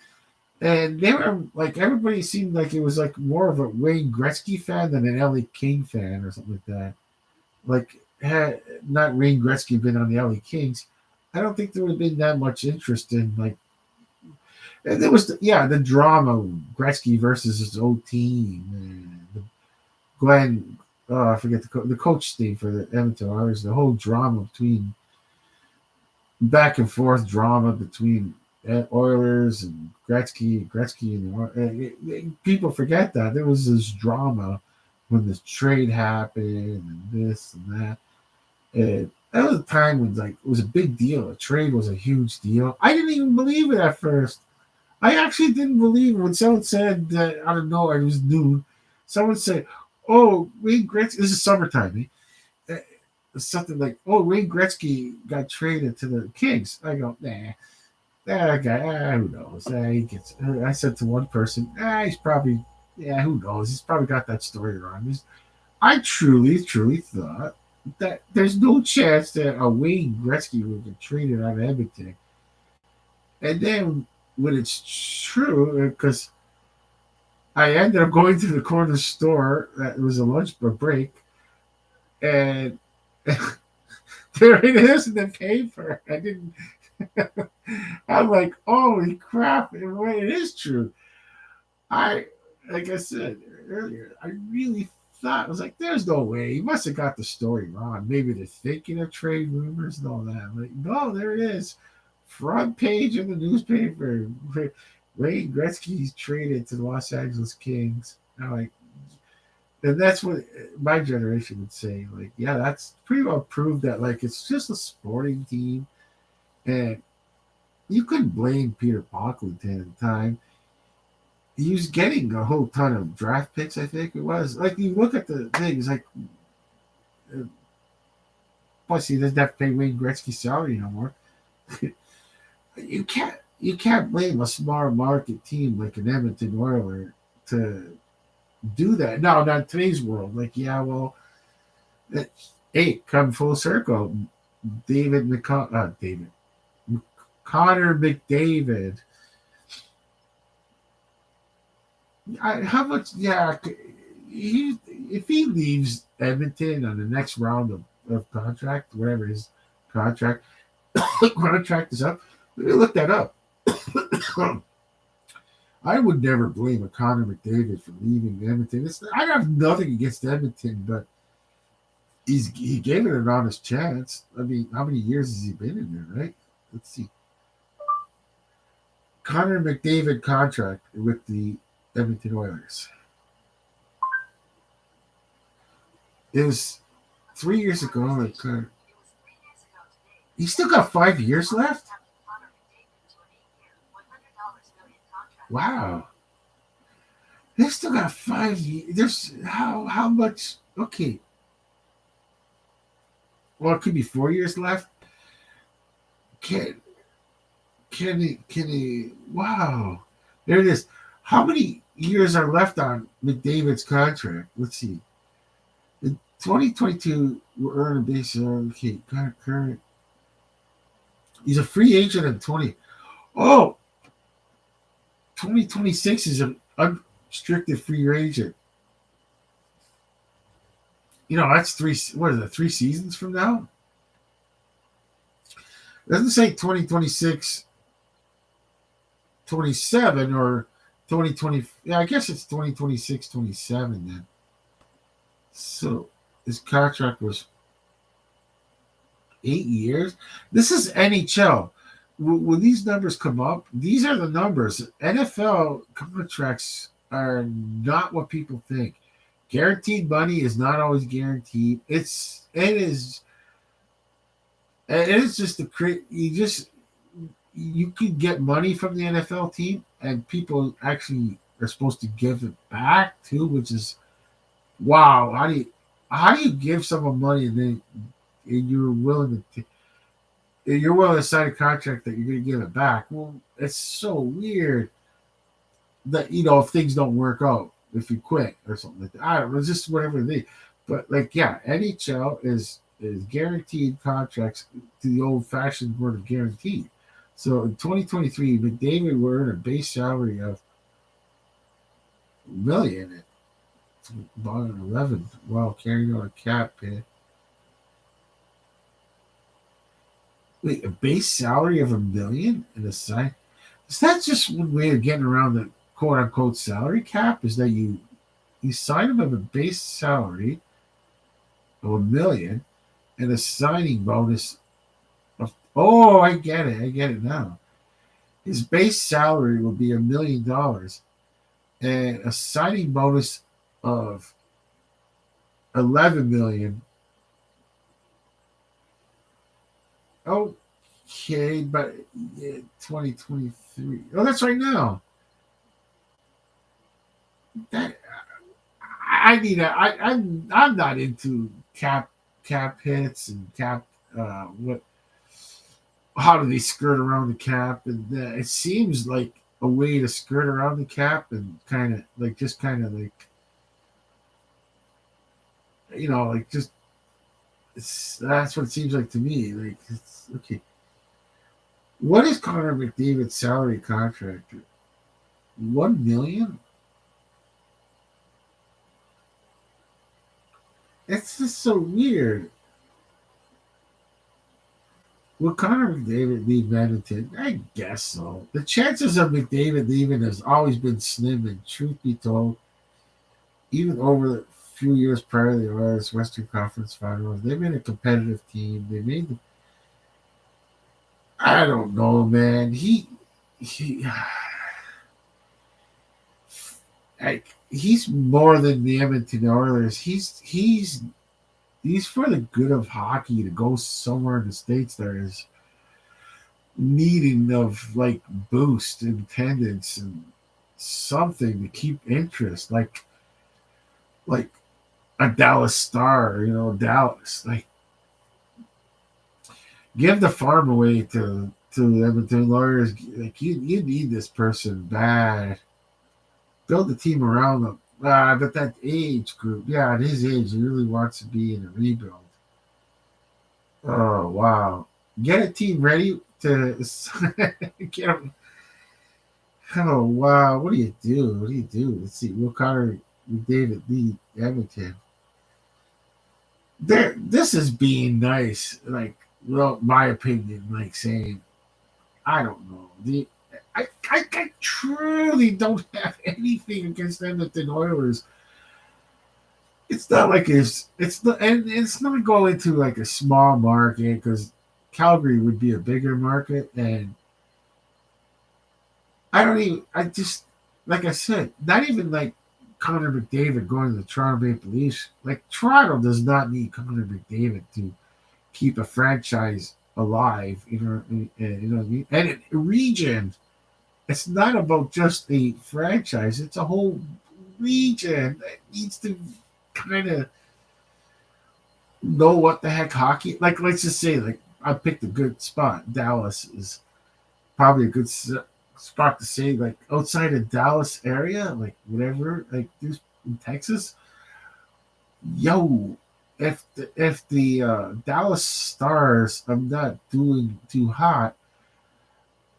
and they were like everybody seemed like it was like more of a Wayne Gretzky fan than an LA King fan or something like that. Like had not Wayne Gretzky been on the LA Kings, I don't think there would have been that much interest in like. And there was the drama Gretzky versus his old team. And Glenn, I forget the coach name for the Edmonton Oilers. The whole drama between back and forth drama between Oilers and Gretzky people forget that there was this drama when the trade happened and this and that. And that was a time when like it was a big deal. A trade was a huge deal. I didn't even believe it at first. I actually didn't believe it when someone said that out of nowhere. It was noon. Someone said, "Oh, Wayne Gretzky." This is summertime. Something like, "Oh, Wayne Gretzky got traded to the Kings." I go, "Nah, that guy. Who knows?" He gets. I said to one person, "He's probably. Yeah, who knows? He's probably got that story wrong." I truly thought that there's no chance that a Wayne Gretzky would get traded out of Edmonton. And then when it's true, because I ended up going to the corner store, that was a lunch break, and there it is in the paper. I didn't. I'm like, holy crap! It is true. I, like I said earlier, I really thought I was like, there's no way he must have got the story wrong. Maybe they're thinking of trade rumors and all that. Like, no, there it is, front page of the newspaper. Wayne Gretzky's traded to the Los Angeles Kings. I'm like, and that's what my generation would say. Like, yeah, that's pretty well proved that like it's just a sporting team, and you couldn't blame Peter Pocklington at the time. He was getting a whole ton of draft picks. I think it was like you look at the things like, uh, plus he doesn't have to pay Wayne Gretzky's salary no more. You can't blame a small market team like an Edmonton Oiler to do that. No, not today's world. Like, yeah, well, it, hey, come full circle. David Connor McDavid. How much? Yeah, if he leaves Edmonton on the next round of contract, whatever his contract contract is up, we look that up. I would never blame a Connor McDavid for leaving Edmonton. I have nothing against Edmonton, but he gave it an honest chance. I mean, how many years has he been in there, right? Let's see. Connor McDavid contract with the Edmonton Oilers. It was 3 years ago. Like, he still got 5 years left. Wow, they still got 5 years. There's how much? Okay, well, it could be 4 years left. Can can he? Wow, there it is. How many years are left on McDavid's contract? Let's see. In 2022, will earn a base. Okay, current. He's a free agent in 20. Oh, 2026 is an unrestricted free agent. That's three. What is it? 3 seasons from now? It doesn't say 2026, 27 or 2020. Yeah, I guess it's 2026, 27 then. So his contract was 8 years. This is NHL. When these numbers come up, these are the numbers. NFL contracts are not what people think. Guaranteed money is not always guaranteed. It is just you could get money from the NFL team, and people actually are supposed to give it back too, which is wow. How do you give someone money and you're willing to sign a contract that you're going to give it back? Well, it's so weird that if things don't work out, if you quit or something like that. I don't know, it's just whatever they. But like, yeah, NHL is guaranteed contracts to the old fashioned word of guaranteed. So in 2023, McDavid will earn a base salary of $1 million, about an 11, while carrying out a cap hit. Wait, a base salary of $1 million and a sign? Is that just one way of getting around the quote unquote salary cap? Is that you sign him of a base salary of $1 million and a signing bonus of, oh, I get it now. His base salary will be $1 million and a signing bonus of 11 million. Okay, but 2023. Oh, that's right now. That I need a. I'm not into cap hits and cap. What? How do they skirt around the cap? And it seems like a way to skirt around the cap and just that's what it seems like to me. Like, it's okay. What is Connor McDavid's salary contract? 1 million? It's just so weird. Will Connor McDavid leave Edmonton? I guess so. The chances of McDavid leaving has always been slim, and truth be told, even over the few years prior to the Oilers Western Conference Finals, they've been a competitive team. I don't know, man. He he's more than the Edmonton Oilers. He's for the good of hockey to go somewhere in the States that is needing of like boost in attendance and something to keep interest, like a Dallas Star, Dallas. Like, give the farm away to Edmonton Lawyers. Like, you need this person bad. Build the team around them. But that age group, yeah, at his age, he really wants to be in a rebuild. Oh wow! Get a team ready to get them. Oh wow! What do you do? What do you do? Let's see. Will Connor David Lee Edmonton. This is being nice. Like, well, my opinion. Like saying, I don't know. I truly don't have anything against them at the Oilers. It's not like it's not going to like a small market because Calgary would be a bigger market, and I don't even. I just like I said, not even like Connor McDavid going to the Toronto Maple Leafs. Like Toronto does not need Connor McDavid to keep a franchise alive. You know what I mean. And region. It's not about just a franchise. It's a whole region that needs to kind of know what the heck hockey. Like let's just say, like I picked a good spot. Dallas is probably a good spot to say, like outside of Dallas area, like whatever, like this in Texas. Yo, if the Dallas Stars are not doing too hot,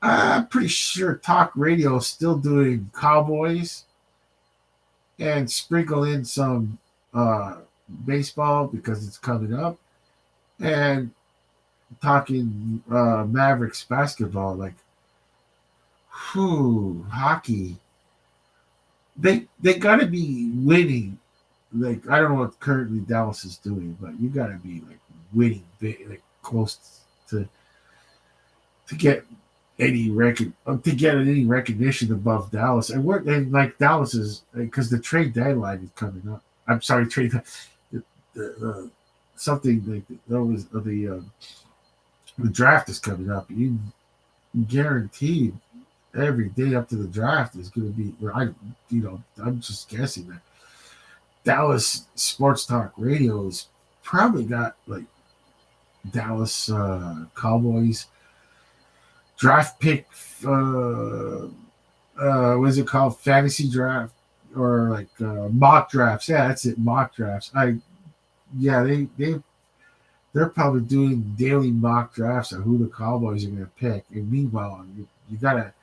I'm pretty sure talk radio is still doing Cowboys and sprinkle in some uh baseball because it's coming up, and talking Mavericks basketball, like whew, hockey. They gotta be winning. Like I don't know what currently Dallas is doing, but you gotta be like winning big, like close to to get to get any recognition above Dallas. And like Dallas is because the trade deadline is coming up. I'm sorry, something like that was the draft is coming up. You guaranteed every day up to the draft is going to be. I'm just guessing that Dallas Sports Talk Radio has probably got like Dallas Cowboys draft pick. What is it called? Fantasy draft or like mock drafts? Yeah, that's it. Mock drafts. Yeah, they're probably doing daily mock drafts of who the Cowboys are going to pick. And meanwhile, you got a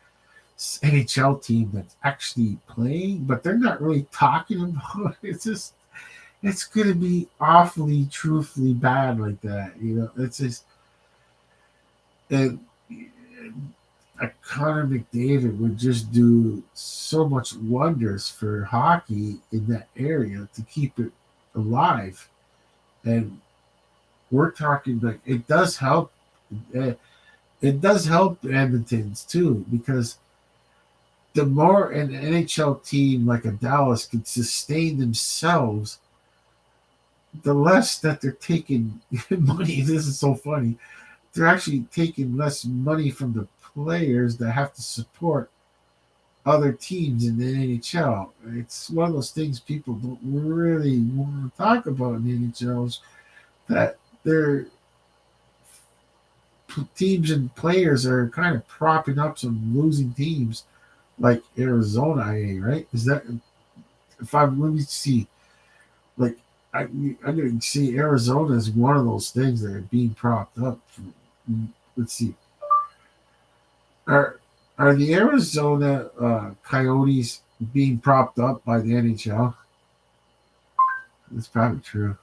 NHL team that's actually playing, but they're not really talking about it. It's just it's going to be awfully, truthfully bad like that. It's just and Connor McDavid would just do so much wonders for hockey in that area to keep it alive. And we're talking like it does help. uh, It does help Edmonton's too because the more an NHL team like a Dallas can sustain themselves, the less that they're taking money. This is so funny. They're actually taking less money from the players that have to support other teams in the NHL. It's one of those things people don't really want to talk about in the NHL is that their teams and players are kind of propping up some losing teams like Arizona, right? Is that if I let me see, like I'm going to see Arizona is one of those things that are being propped up. Let's see, are are the Arizona Coyotes being propped up by the NHL? That's probably true.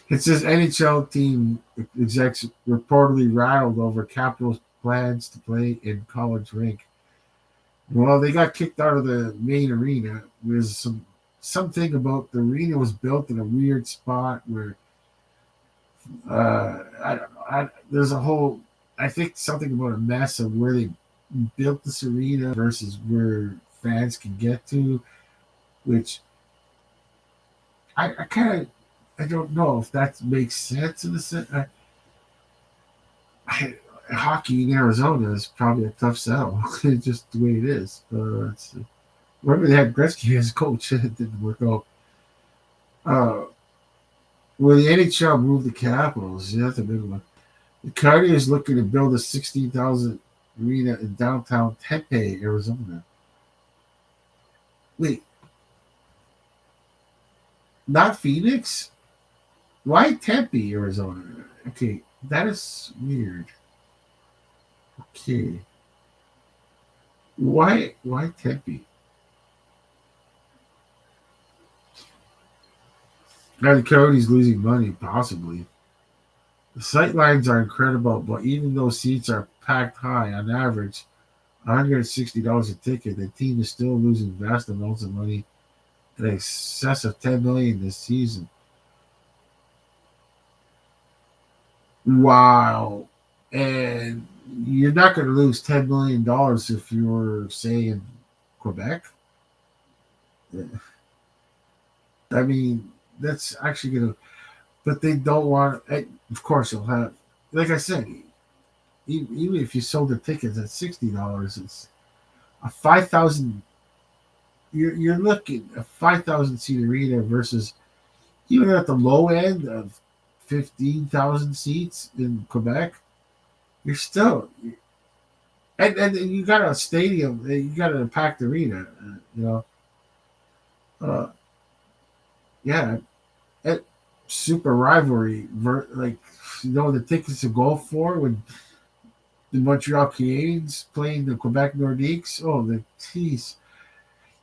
It says NHL team execs reportedly rattled over Capitals' plans to play in college rink. Well, they got kicked out of the main arena. There's something about the arena was built in a weird spot where I don't know. There's a whole. I think something about a mess of where they built this arena versus where fans can get to, which I kind of I don't know if that makes sense in the sense. Hockey in Arizona is probably a tough sell. It's just the way it is. Remember they had Gretzky as coach, it didn't work out. Uh, well, the NHL moved the Capitals. Yeah, that's a big one. The Coyote is looking to build a 16,000 arena in downtown Tempe, Arizona. Wait, not Phoenix? Why Tempe, Arizona? Okay, that is weird. Okay, why Tempe? Now the Coyotes losing money, possibly. The sight lines are incredible, but even though seats are packed high, on average, $160 a ticket, the team is still losing vast amounts of money in excess of $10 million this season. Wow. And you're not going to lose $10 million if you're, say, in Quebec. I mean, that's actually going to, but they don't want, of course, you'll have, like I said, even if you sold the tickets at $60, it's a 5,000, you're looking a 5,000 seat arena versus even at the low end of 15,000 seats in Quebec, you're still, and you got a stadium, you got a packed arena, you know. Uh, yeah, it, super rivalry, like, the tickets to go for when the Montreal Canadiens playing the Quebec Nordiques. Oh, the tease.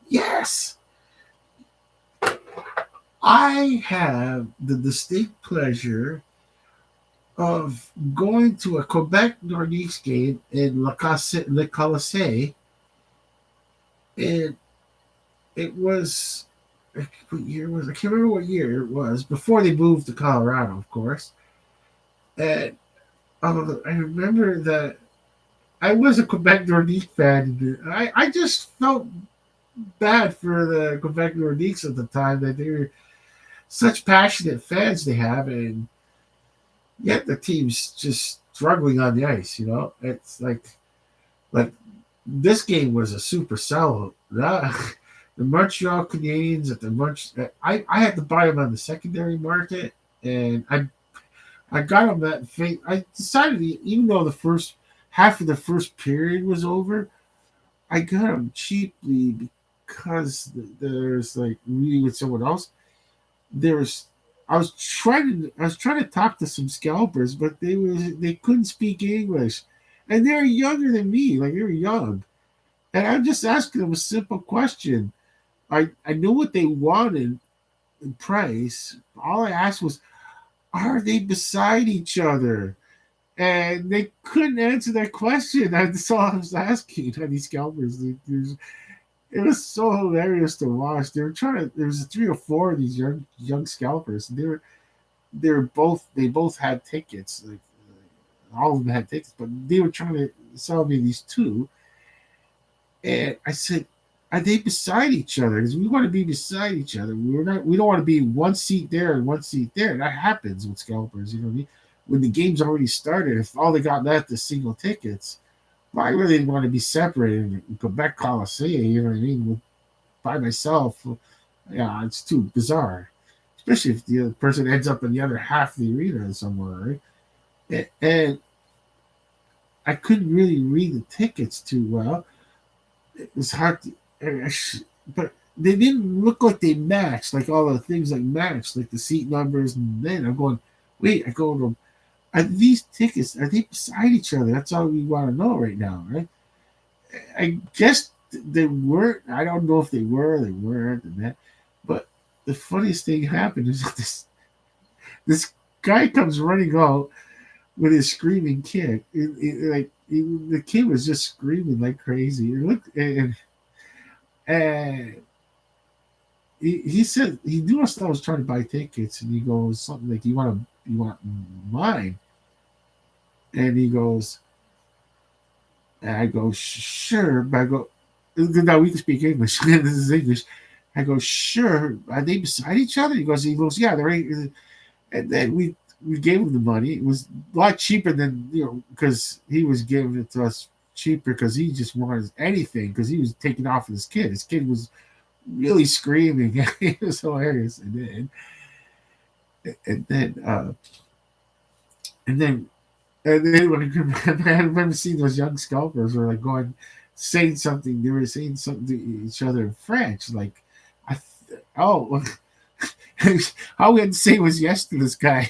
Yes, I have the distinct pleasure of going to a Quebec Nordiques game in Le Colisée, and it was, what year was, I can't remember what year it was, before they moved to Colorado, of course. And I remember that I was a Quebec Nordiques fan. I just felt bad for the Quebec Nordiques at the time, that they were such passionate fans they have, and yet the team's just struggling on the ice. It's like this game was a super sellout. The Montreal Canadiens at the I had to buy them on the secondary market, and I got them at fate. I decided, even though the first half of the first period was over, I got them cheaply because there's, like, meeting with someone else. There's I was trying to talk to some scalpers, but they couldn't speak English, and they're younger than me. Like, they were young, and I'm just asking them a simple question. I knew what they wanted in price. All I asked was, are they beside each other? And they couldn't answer that question. That's all I was asking on these scalpers. It was so hilarious to watch. They were trying to. There was three or four of these young scalpers, and they both had tickets. Like, all of them had tickets, but they were trying to sell me these two. And I said, "Are they beside each other? Because we want to be beside each other. We're not. We don't want to be one seat there and one seat there. That happens with scalpers. You know what I mean? When the game's already started, if all they got left is single tickets, well, I really didn't want to be separated and go back Coliseum. You know what I mean? By myself, yeah, it's too bizarre. Especially if the other person ends up in the other half of the arena somewhere, right? And I couldn't really read the tickets too well. It was hard to, but they didn't look like they matched, like all the things like matched, like the seat numbers. And then I'm going, wait, I go to them. Are these tickets, are they beside each other? That's all we want to know right now, right? I guess they weren't. I don't know if they were, they weren't, and that. But the funniest thing happened is that this guy comes running out with his screaming kid. The kid was just screaming like crazy. And he said he knew us. I was trying to buy tickets, and he goes something like, "You want mine?" And he goes, and I go, "Sure," but I go, "Now we can speak English. This is English." I go, "Sure." Are they beside each other? He goes, "Yeah, they're right." And then we gave him the money. It was a lot cheaper than, because he was giving it to us cheaper because he just wanted anything, because he was taking off with his kid. His kid was really screaming. It was hilarious. And then and then and then when I remember seeing those young scalpers were like going, saying something. They were saying something to each other in French, like, oh, all we had to say was yes to this guy.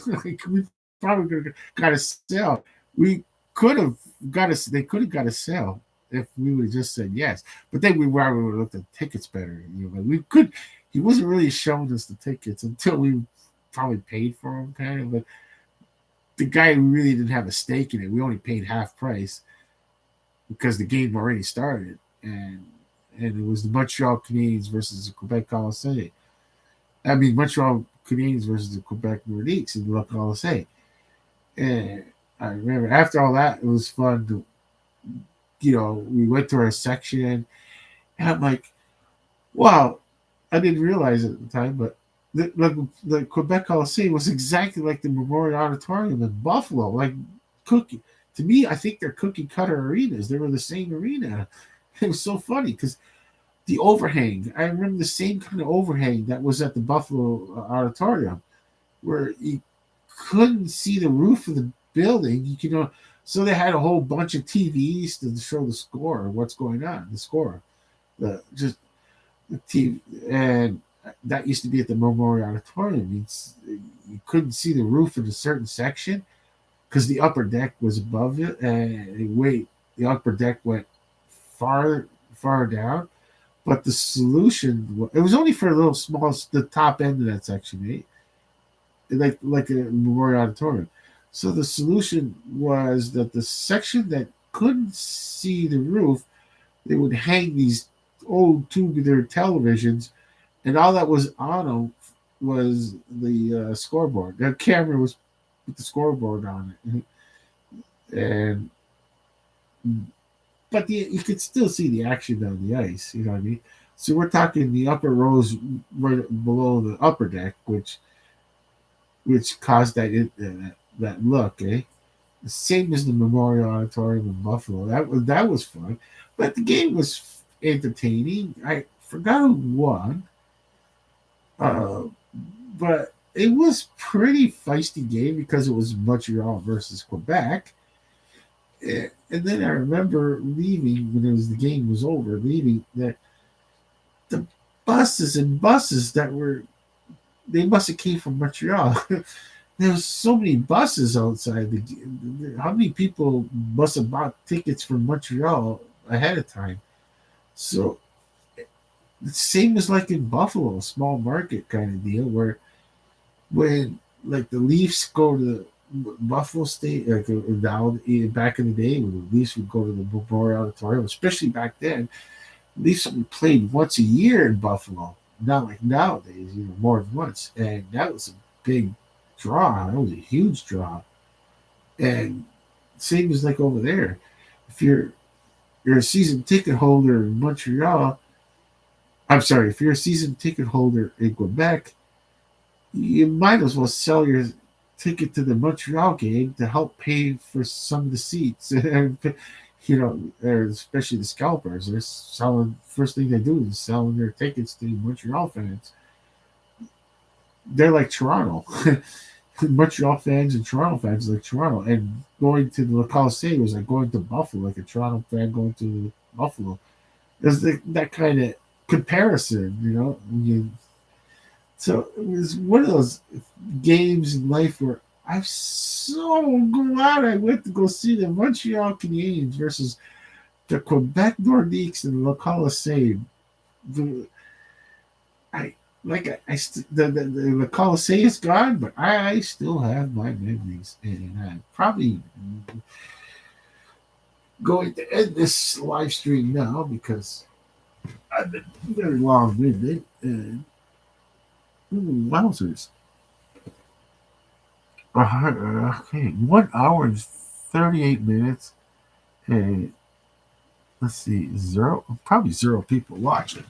Like, we probably could have got a sale. We could have got us. They could have got a sale if we would have just said yes. But then we probably would have looked at tickets better. Like, we could. He wasn't really showing us the tickets until we probably paid for them, kind of. But the guy really didn't have a stake in it. We only paid half price because the game already started, and it was the Montreal Canadiens versus the Quebec Coliseum. I mean, Montreal Canadiens versus the Quebec Nordiques in the Coliseum. And I remember after all that, it was fun to, we went to our section, and I'm like, wow, I didn't realize it at the time, but the Quebec Coliseum was exactly like the Memorial Auditorium in Buffalo. Like cookie to me, I think they're cookie cutter arenas. They were the same arena. It was so funny because the overhang. I remember the same kind of overhang that was at the Buffalo Auditorium, where you couldn't see the roof of the building. So they had a whole bunch of TVs to show the score, what's going on, the score, the TV, and that used to be at the Memorial Auditorium. You couldn't see the roof in a certain section because the upper deck was above it, and the upper deck went far down. But the solution, it was only for a little small, the top end of that section, like a Memorial Auditorium. So the solution was that the section that couldn't see the roof, they would hang these old tubular televisions, and all that was on them was the scoreboard. The camera was with the scoreboard on it, and but you could still see the action on the ice. You know what I mean? So we're talking the upper rows right below the upper deck, which caused that look, eh? The same as the Memorial Auditorium in Buffalo. That was fun, but the game was entertaining. I forgot who won, uh, but it was pretty feisty game because it was Montreal versus Quebec. And then I remember leaving when the game was over, leaving that the buses and buses that were they must have came from Montreal. There was so many buses outside. How many people must have bought tickets from Montreal ahead of time? So the same as like in Buffalo, small market kind of deal, where when like the Leafs go to Buffalo State, like now back in the day when the Leafs would go to the Memorial Auditorium, especially back then, Leafs only played once a year in Buffalo. Not like nowadays, more than once, and that was a big draw. That was a huge draw, and same as like over there. If you're a season ticket holder in Montreal, I'm sorry, if you're a season ticket holder in Quebec, you might as well sell your ticket to the Montreal game to help pay for some of the seats. Especially the scalpers. They're selling, first thing they do is selling their tickets to Montreal fans. They're like Toronto. Montreal fans and Toronto fans like Toronto. And going to the Coliseum was like going to Buffalo, like a Toronto fan going to Buffalo. There's that kind of comparison, so it was one of those games in life where I'm so glad I went to go see the Montreal Canadiens versus the Quebec Nordiques in the Coliseum. The, I like I st- the Coliseum is gone, but I still have my memories, and I'm probably going to end this live stream now because I've been very long-winded and wowzers. Okay, 1 hour and 38 minutes, and let's see, probably zero people watching.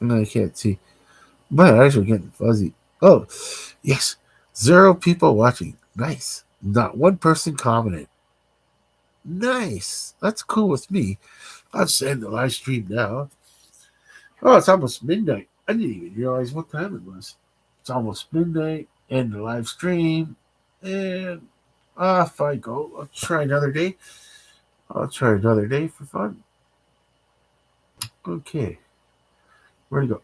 I can't see. My eyes are getting fuzzy. Oh, yes, zero people watching. Nice. Not one person commented. Nice. That's cool with me. I'll send the live stream now. Oh, it's almost midnight. I didn't even realize what time it was. It's almost midnight, end the live stream, and off I go. I'll try another day. For fun. Okay. Where'd it go?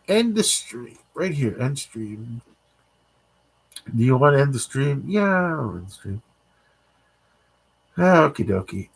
End the stream. Right here. End stream. Do you want to end the stream? Yeah, I'll end the stream. Okie dokie.